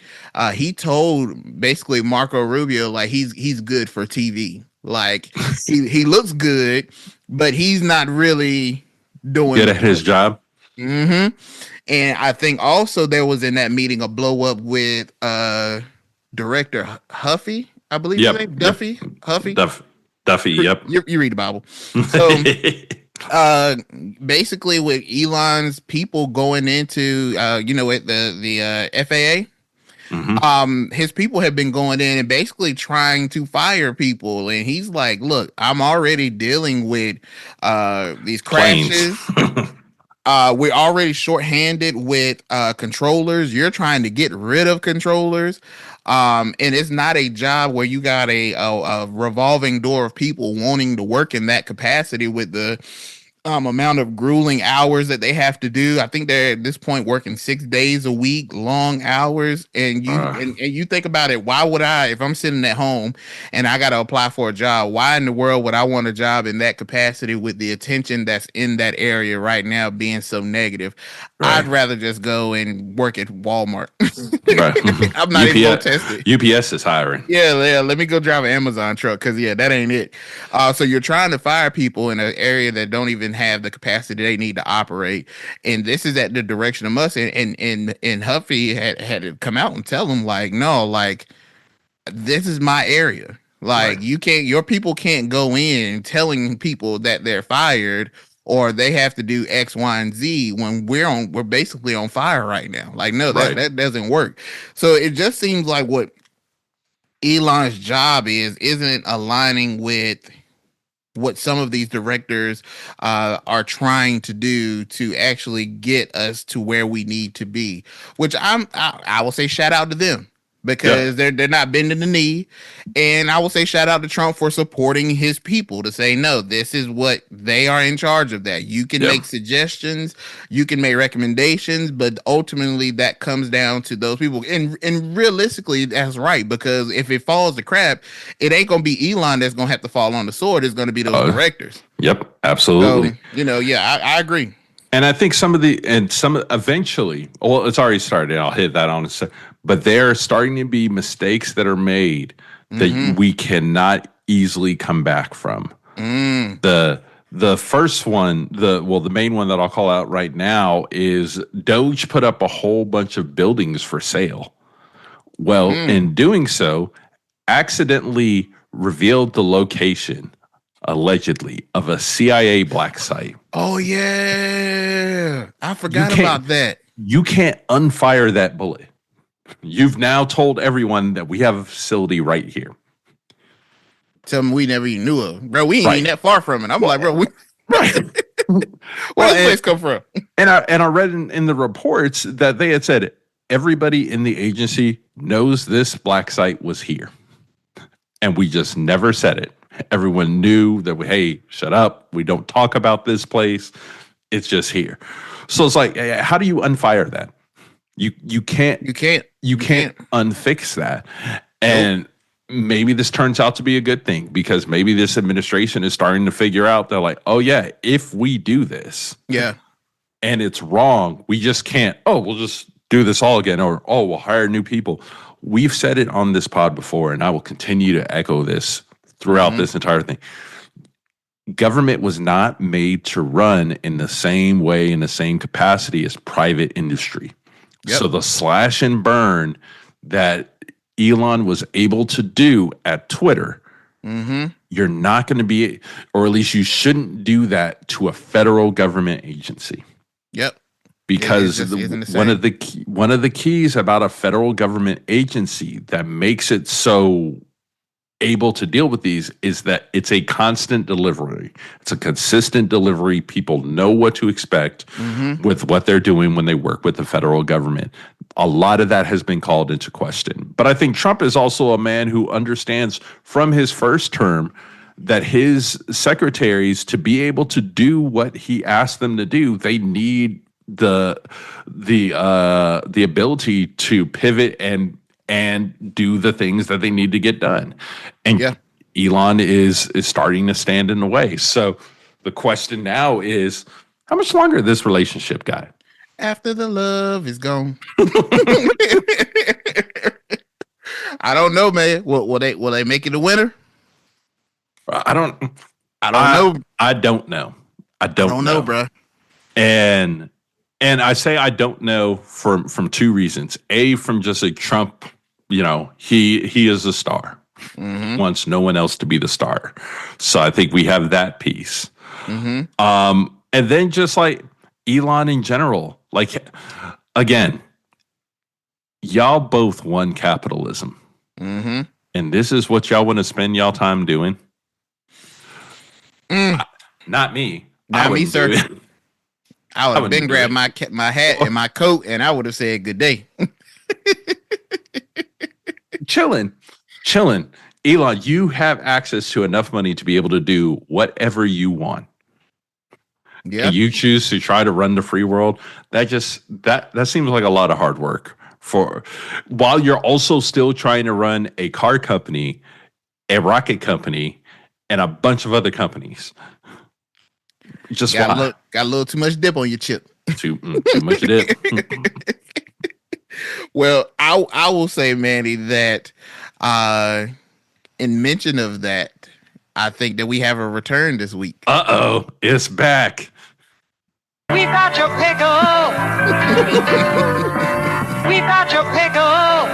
he told basically Marco Rubio like he's good for TV. Like he looks good, but he's not really doing Good the at his work. job. Hmm. And I think also there was in that meeting a blow up with director Huffy, I believe his Yep. name Yep. Duffy Huffy. Duffy. Yep. You read the Bible, so uh basically with Elon's people going into at the FAA. Hmm. His people have been going in and basically trying to fire people, and he's like, look, I'm already dealing with these Planes. crashes. We're already shorthanded with controllers. You're trying to get rid of controllers. And it's not a job where you got a revolving door of people wanting to work in that capacity with the amount of grueling hours that they have to do. I think they're at this point working 6 days a week, long hours. And and you think about it, why would I, if I'm sitting at home and I got to apply for a job, why in the world would I want a job in that capacity with the attention that's in that area right now being so negative? I'd Right. rather just go and work at Walmart. Right. I'm not even gonna UPS. test it. UPS is hiring. Yeah, let me go drive an Amazon truck because that ain't it. So you're trying to fire people in an area that don't even have the capacity they need to operate, and this is at the direction of Musk. And Huffy had to come out and tell them like, no, like this is my area. Right. Like your people can't go in telling people that they're fired or they have to do X, Y, and Z when we're basically on fire right now. Like, no, Right. that doesn't work. So it just seems like what Elon's job isn't aligning with what some of these directors are trying to do to actually get us to where we need to be. Which I will say shout out to them Yeah. because they're not bending the knee, and I will say shout out to Trump for supporting his people to say no, this is what they are in charge of. That you can Yeah. make suggestions, you can make recommendations, but ultimately that comes down to those people. And realistically, that's right, because if it falls to crap, it ain't gonna be Elon that's gonna have to fall on the sword. It's gonna be those directors. Yep. So Absolutely. I agree. And I think some eventually, well, it's already started. I'll hit that on a sec. But there are starting to be mistakes that are made that we cannot easily come back from. The first one, the main one that I'll call out right now is Doge put up a whole bunch of buildings for sale. Well, in doing so, accidentally revealed the location, allegedly, of a CIA black site. Oh yeah, I forgot can't- about that. You can't unfire that bullet. You've now told everyone that we have a facility right here. Something we never even knew of, bro. We ain't Right. even that far from it. I'm like, bro, Right. where this place come from? And I read in the reports that they had said everybody in the agency knows this black site was here. And we just never said it. Everyone knew that hey, shut up. We don't talk about this place. It's just here. So it's like, how do you unfire that? You can't unfix that. And maybe this turns out to be a good thing because maybe this administration is starting to figure out that like, oh yeah, if we do this, and it's wrong, we just can't, we'll just do this all again, or we'll hire new people. We've said it on this pod before, and I will continue to echo this throughout this entire thing. Government was not made to run in the same way, in the same capacity as private industry. Yep. So the slash and burn that Elon was able to do at Twitter, you're not going to be, or at least you shouldn't do that to a federal government agency. Yep. Because one of the keys about a federal government agency that makes it so able to deal with these is that it's a constant delivery. It's a consistent delivery. People know what to expect with what they're doing when they work with the federal government. A lot of that has been called into question. But I think Trump is also a man who understands from his first term that his secretaries, to be able to do what he asked them to do, they need the ability to pivot and do the things that they need to get done. And Elon is starting to stand in the way. So the question now is, How much longer this relationship got? After the love is gone. I don't know, man. Will they make it a winner? I don't know. I don't know. I don't know, bro. And I say I don't know from two reasons. A, from just a Trump, he is a star. Mm-hmm. Wants no one else to be the star. So I think we have that piece. Mm-hmm. And then just like Elon in general, like, again, y'all both won capitalism. Mm-hmm. And this is what y'all want to spend y'all time doing? Not me. Not me, sir. I would have been grabbed my hat and my coat, and I would have said good day. Chilling. Elon, you have access to enough money to be able to do whatever you want. Yeah. And you choose to try to run the free world. That seems like a lot of hard work while you're also still trying to run a car company, a rocket company, and a bunch of other companies. Just got a little too much dip on your chip. Too much dip. Well, I will say, Manny, that in mention of that, I think that we have a return this week. Uh-oh, it's back. We got your pickle. We got your pickle.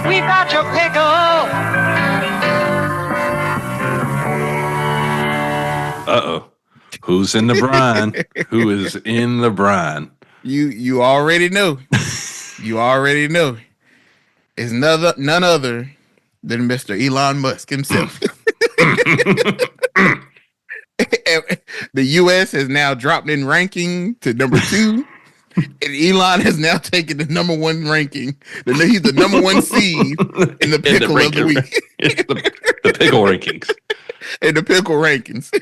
We got your pickle. Uh-oh. Who's in the brine? Who is in the brine? You already know. You already know. It's none other than Mr. Elon Musk himself. The U.S. has now dropped in ranking to number 2. And Elon has now taken the number 1 ranking. He's the number 1 seed in the pickle of the week. the pickle rankings. In the pickle rankings.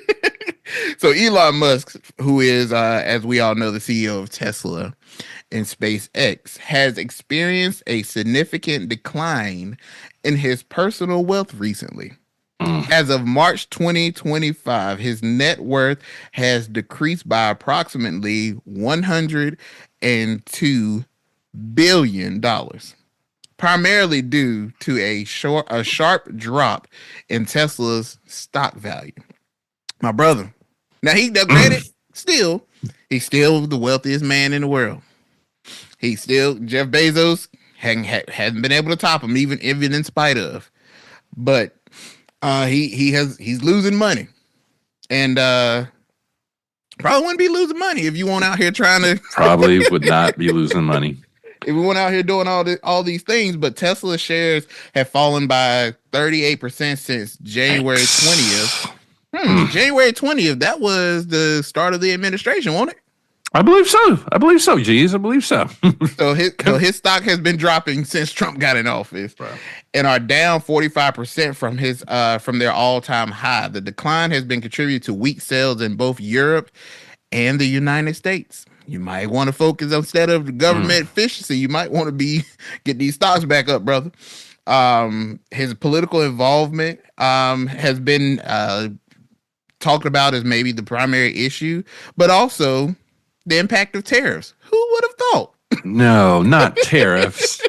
So Elon Musk, who is, as we all know, the CEO of Tesla and SpaceX, has experienced a significant decline in his personal wealth recently. As of March 2025, his net worth has decreased by approximately $102 billion, primarily due to a sharp drop in Tesla's stock value. My brother, now he's still the wealthiest man in the world. Jeff Bezos hasn't been able to top him, even in spite of, but he's losing money, and probably wouldn't be losing money if you weren't out here trying to. Probably would not be losing money if we went out here doing all these things. But Tesla shares have fallen by 38% since January 20th. January 20th. That was the start of the administration, wasn't it? I believe so. Geez, I believe so. So his stock has been dropping since Trump got in office, and are down 45% from their all-time high. The decline has been contributed to weak sales in both Europe and the United States. You might want to focus instead of the government efficiency. You might want to get these stocks back up, brother. His political involvement has been talked about as maybe the primary issue, but also the impact of tariffs. Who would have thought? No, not tariffs.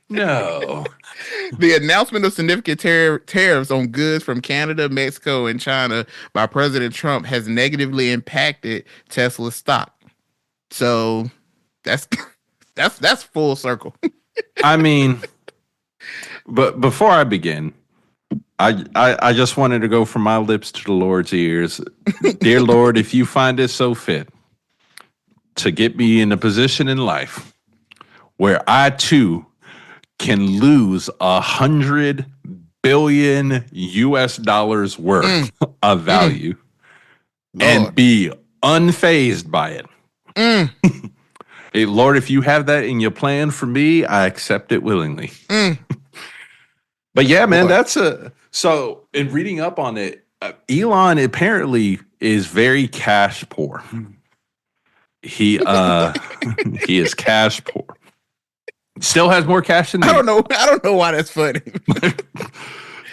No. The announcement of significant tariffs on goods from Canada, Mexico, and China by President Trump has negatively impacted Tesla's stock. So that's full circle. I mean, but before I begin, I just wanted to go from my lips to the Lord's ears. Dear Lord, if you find it so fit to get me in a position in life where I too can lose $100 billion US worth of value and be unfazed by it. Hey, Lord, if you have that in your plan for me, I accept it willingly. But yeah, man, so in reading up on it, Elon apparently is very cash poor. He is cash poor. Still has more cash than me. I don't know why that's funny.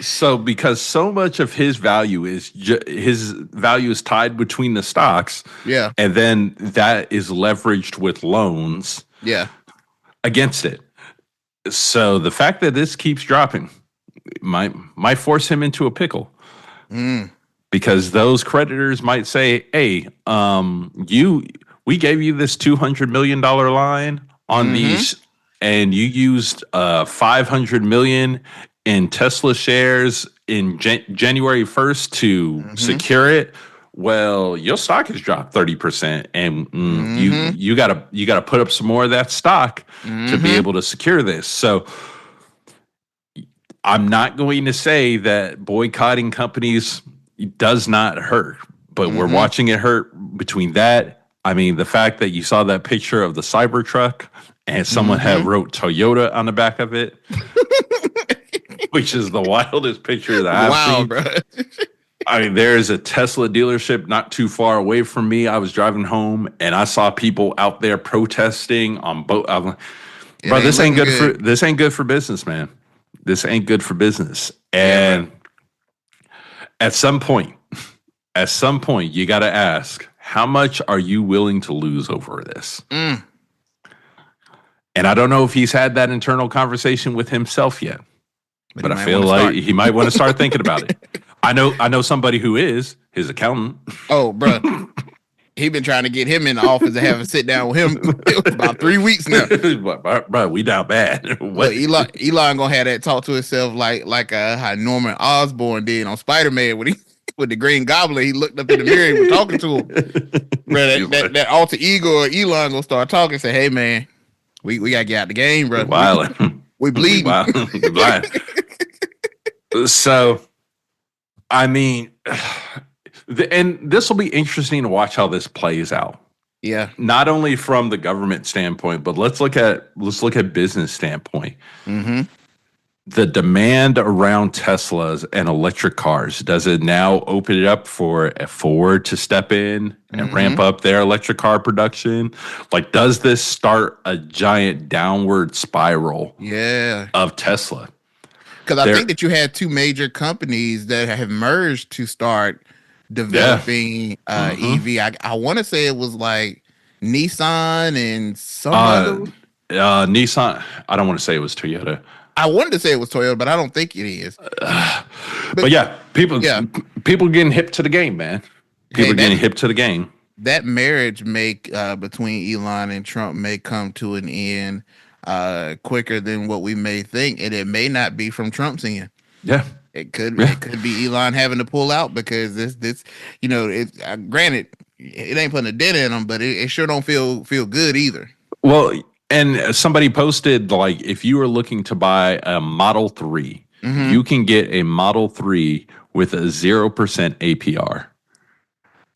So because so much of his value is tied between the stocks, Yeah. and then that is leveraged with loans Yeah. against it. So the fact that this keeps dropping might force him into a pickle. Because those creditors might say, "Hey, we gave you this $200 million line on these, and you used 500 million in Tesla shares in January 1st to secure it. Well, your stock has dropped 30%, and you gotta put up some more of that stock to be able to secure this." So I'm not going to say that boycotting companies does not hurt, but we're watching it hurt between that. I mean, the fact that you saw that picture of the Cybertruck and someone had wrote Toyota on the back of it, which is the wildest picture that I've seen. Bro. I mean, there's a Tesla dealership not too far away from me. I was driving home and I saw people out there protesting on both. Bro, this ain't good for business, man. This ain't good for business. And at some point, you got to ask, how much are you willing to lose over this? And I don't know if he's had that internal conversation with himself yet, but I feel like he might want to start thinking about it. I know somebody who is his accountant. Oh, bro. He been trying to get him in the office and have a sit down with him about 3 weeks now. Bro, we down bad. Well, Elon gonna have that talk to himself like how Norman Osborn did on Spider-Man when he with the Green Goblin. He looked up in the mirror and was talking to him. Bro, that alter ego of Elon gonna start talking and say, "Hey man, we gotta get out the game, bro. We bleeding." So, I mean, and this will be interesting to watch how this plays out. Yeah. Not only from the government standpoint, but let's look at business standpoint. The demand around Teslas and electric cars, does it now open it up for a Ford to step in and ramp up their electric car production? Like, does this start a giant downward spiral of Tesla? Because I think that you had two major companies that have merged to start developing EV. I want to say it was like Nissan and some other. Nissan. I don't want to say it was Toyota. I wanted to say it was Toyota, but I don't think it is. But yeah, people getting hip to the game, man. People getting hip to the game. That marriage between Elon and Trump may come to an end quicker than what we may think, and it may not be from Trump's end. Yeah. It could be Elon having to pull out because this granted, it ain't putting a dent in him, but it sure don't feel good either. Well, and somebody posted, like, if you are looking to buy a Model 3, you can get a Model 3 with a 0% APR.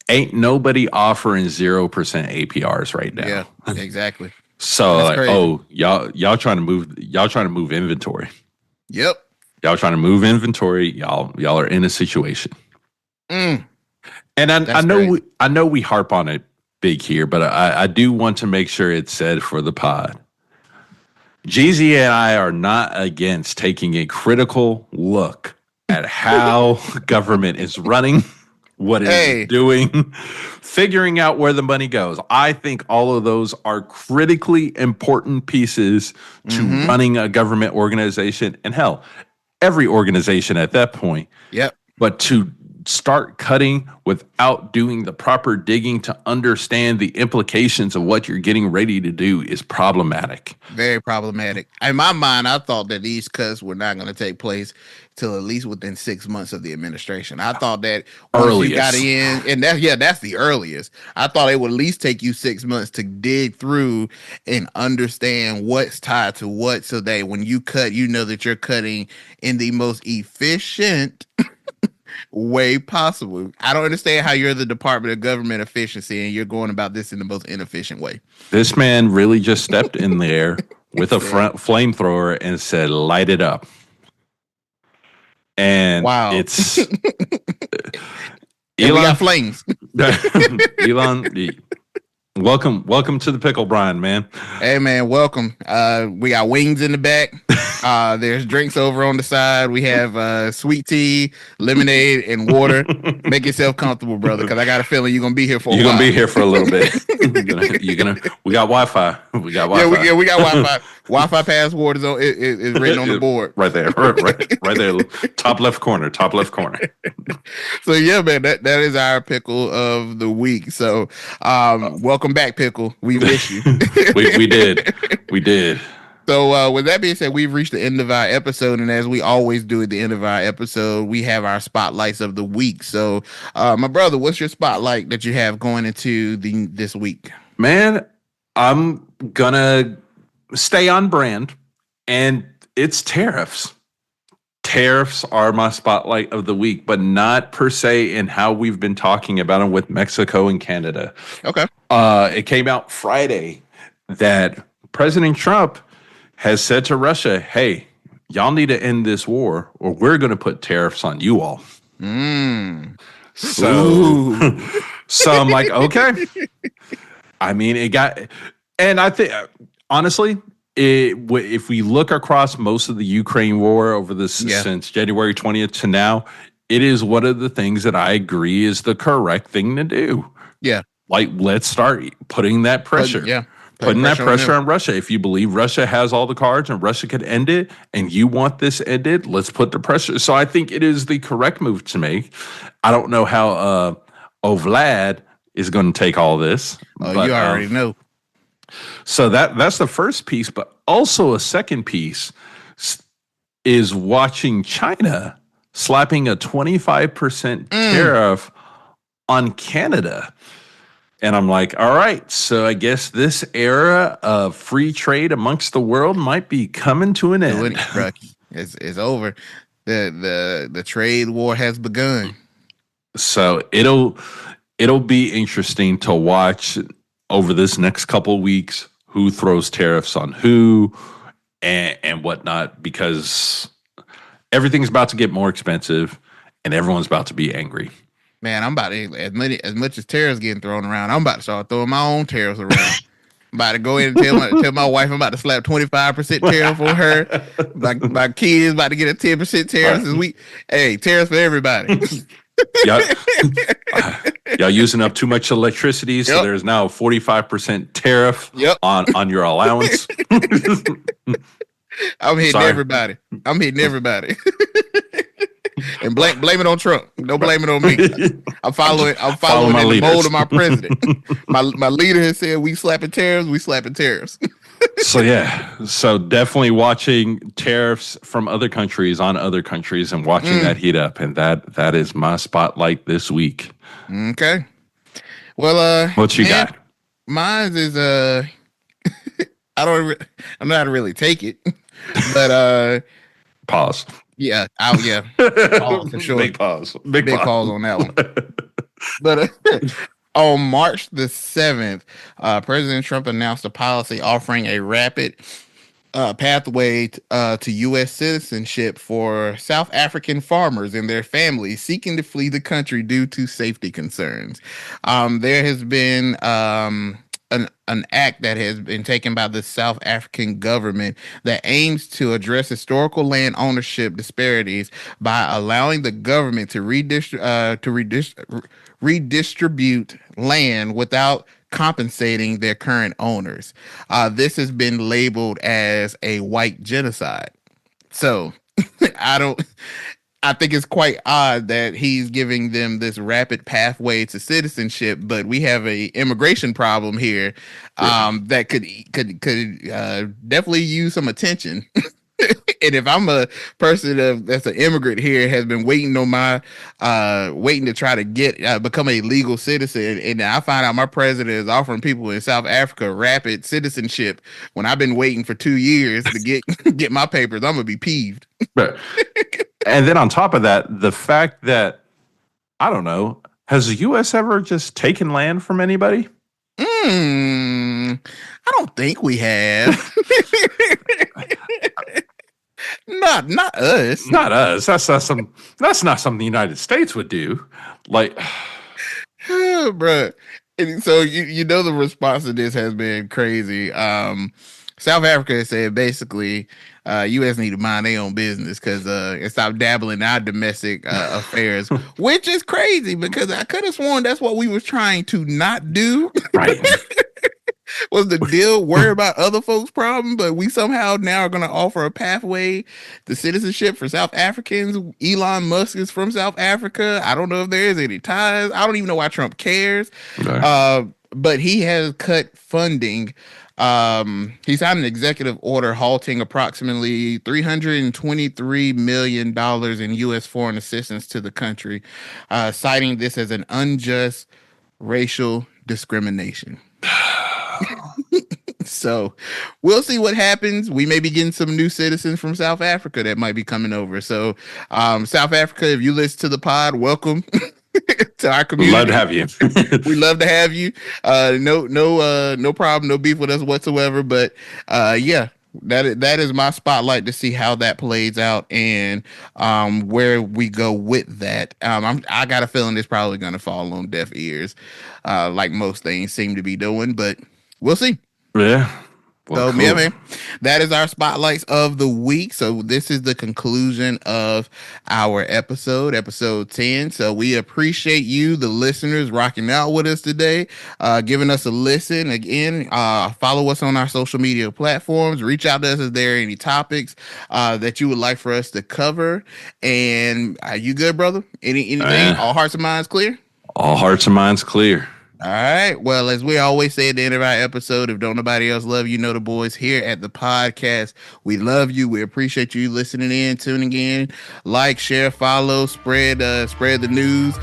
Ain't nobody offering 0% APRs right now. Yeah, exactly. So that's like, crazy. y'all trying to move inventory. Yep. Y'all trying to move inventory. Y'all are in a situation. And I know we harp on it big here, but I do want to make sure it's said for the pod. Jeezy and I are not against taking a critical look at how government is running, what it is doing, figuring out where the money goes. I think all of those are critically important pieces to running a government organization, and hell, every organization at that point. Yep. But to start cutting without doing the proper digging to understand the implications of what you're getting ready to do is problematic. Very problematic. In my mind, I thought that these cuts were not going to take place till at least within 6 months of the administration. I thought that once you got in, and that's the earliest. I thought it would at least take you 6 months to dig through and understand what's tied to what, so that when you cut, you know that you're cutting in the most efficient way possible. I don't understand how you're the Department of Government Efficiency and you're going about this in the most inefficient way. This man really just stepped in there with a flamethrower and said, "Light it up." And it's Elon got flames. Elon, Welcome to the pickle, Brian, man. Hey man, welcome. We got wings in the back. There's drinks over on the side. We have sweet tea, lemonade, and water. Make yourself comfortable, brother, because I got a feeling you're gonna be here for a You're while. gonna be here for a little bit. We got Wi-Fi. We got Wi-Fi. Yeah, we got Wi-Fi. Wi-Fi password is written on the board. Right there. Right there. Top left corner. So yeah, man, that is our pickle of the week. So welcome back, pickle. We miss you. we did. So with that being said, we've reached the end of our episode, and as we always do at the end of our episode, we have our spotlights of the week. So my brother, what's your spotlight that you have going into this week? Man, I'm gonna stay on brand, and it's tariffs. Tariffs are my spotlight of the week, but not per se in how we've been talking about them with Mexico and Canada. Okay. It came out Friday that President Trump has said to Russia, hey, y'all need to end this war or we're going to put tariffs on you all. So, so I'm like, okay. I mean, and I think, honestly, if we look across most of the Ukraine war over this since January 20th to now, it is one of the things that I agree is the correct thing to do. Yeah. Like, let's start putting that pressure. Putting that pressure on Russia. If you believe Russia has all the cards and Russia could end it and you want this ended, let's put the pressure. So I think it is the correct move to make. I don't know how Vlad is going to take all this. Oh, but, you already know. So that's the first piece, but also a second piece is watching China slapping a 25% tariff on Canada. And I'm like, all right, so I guess this era of free trade amongst the world might be coming to an end. It's over. The trade war has begun. So it'll be interesting to watch over this next couple of weeks who throws tariffs on who and whatnot, because everything's about to get more expensive and everyone's about to be angry. Man, I'm about to, as much as tariffs getting thrown around, I'm about to start throwing my own tariffs around. I'm about to go in and tell my wife I'm about to slap 25% tariff on her. My kids about to get a 10% tariff this week. Hey, tariffs for everybody. Y'all using up too much electricity, so there's now a 45% tariff on your allowance. I'm hitting everybody. And blame it on Trump. Don't blame it on me. I'm following in the mold of my president. My leader has said we slapping tariffs. So definitely watching tariffs from other countries on other countries and watching that heat up, and that is my spotlight this week. Okay. Well, what you got? Mine is I'm not how to really take it, but pause. Yeah, pause for sure. Big pause on that one. But on March the 7th, President Trump announced a policy offering a rapid pathway to U.S. citizenship for South African farmers and their families seeking to flee the country due to safety concerns. There has been an act that has been taken by the South African government that aims to address historical land ownership disparities by allowing the government to redistribute land without compensating their current owners. This has been labeled as a white genocide. So I think it's quite odd that he's giving them this rapid pathway to citizenship, but we have a immigration problem here that could definitely use some attention. And if I'm a person that's an immigrant here, has been waiting to try to become a legal citizen, and I find out my president is offering people in South Africa rapid citizenship when I've been waiting for 2 years to get my papers, I'm gonna be peeved. And then on top of that, the fact that, I don't know, has the U.S. ever just taken land from anybody? I don't think we have. Not us. Not us. That's not something the United States would do. Like, bro. And so you know the response to this has been crazy. South Africa said basically, U.S. need to mind their own business because and stop dabbling in our domestic affairs, which is crazy because I could have sworn that's what we was trying to not do. Right. Was the deal worry about other folks' problem, but we somehow now are going to offer a pathway to citizenship for South Africans. Elon Musk is from South Africa. I don't know if there is any ties. I don't even know why Trump cares. Okay. But he has cut funding. He signed an executive order halting approximately $323 million in U.S. foreign assistance to the country, citing this as an unjust racial discrimination. So we'll see what happens. We may be getting some new citizens from South Africa that might be coming over. So South Africa, if you listen to the pod, welcome to our community. Love to have you. We love to have you. No problem, no beef with us whatsoever. But yeah, that is my spotlight to see how that plays out and where we go with that. I got a feeling it's probably going to fall on deaf ears, like most things seem to be doing. But we'll see. Yeah. Well, So cool. yeah, man, that is our spotlights of the week. So this is the conclusion of our episode 10. So we appreciate you, the listeners, rocking out with us today, giving us a listen. Again, follow us on our social media platforms. Reach out to us if there are any topics that you would like for us to cover. And you good, brother? Anything? All hearts and minds clear? All hearts and minds clear. All right. Well, as we always say at the end of our episode, if don't nobody else love you, know the boys here at the podcast. We love you. We appreciate you listening in, tuning in. Like, share, follow, spread the news.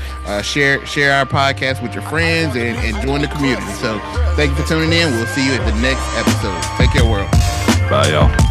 Share our podcast with your friends and join the community. So thank you for tuning in. We'll see you at the next episode. Take care, world. Bye, y'all.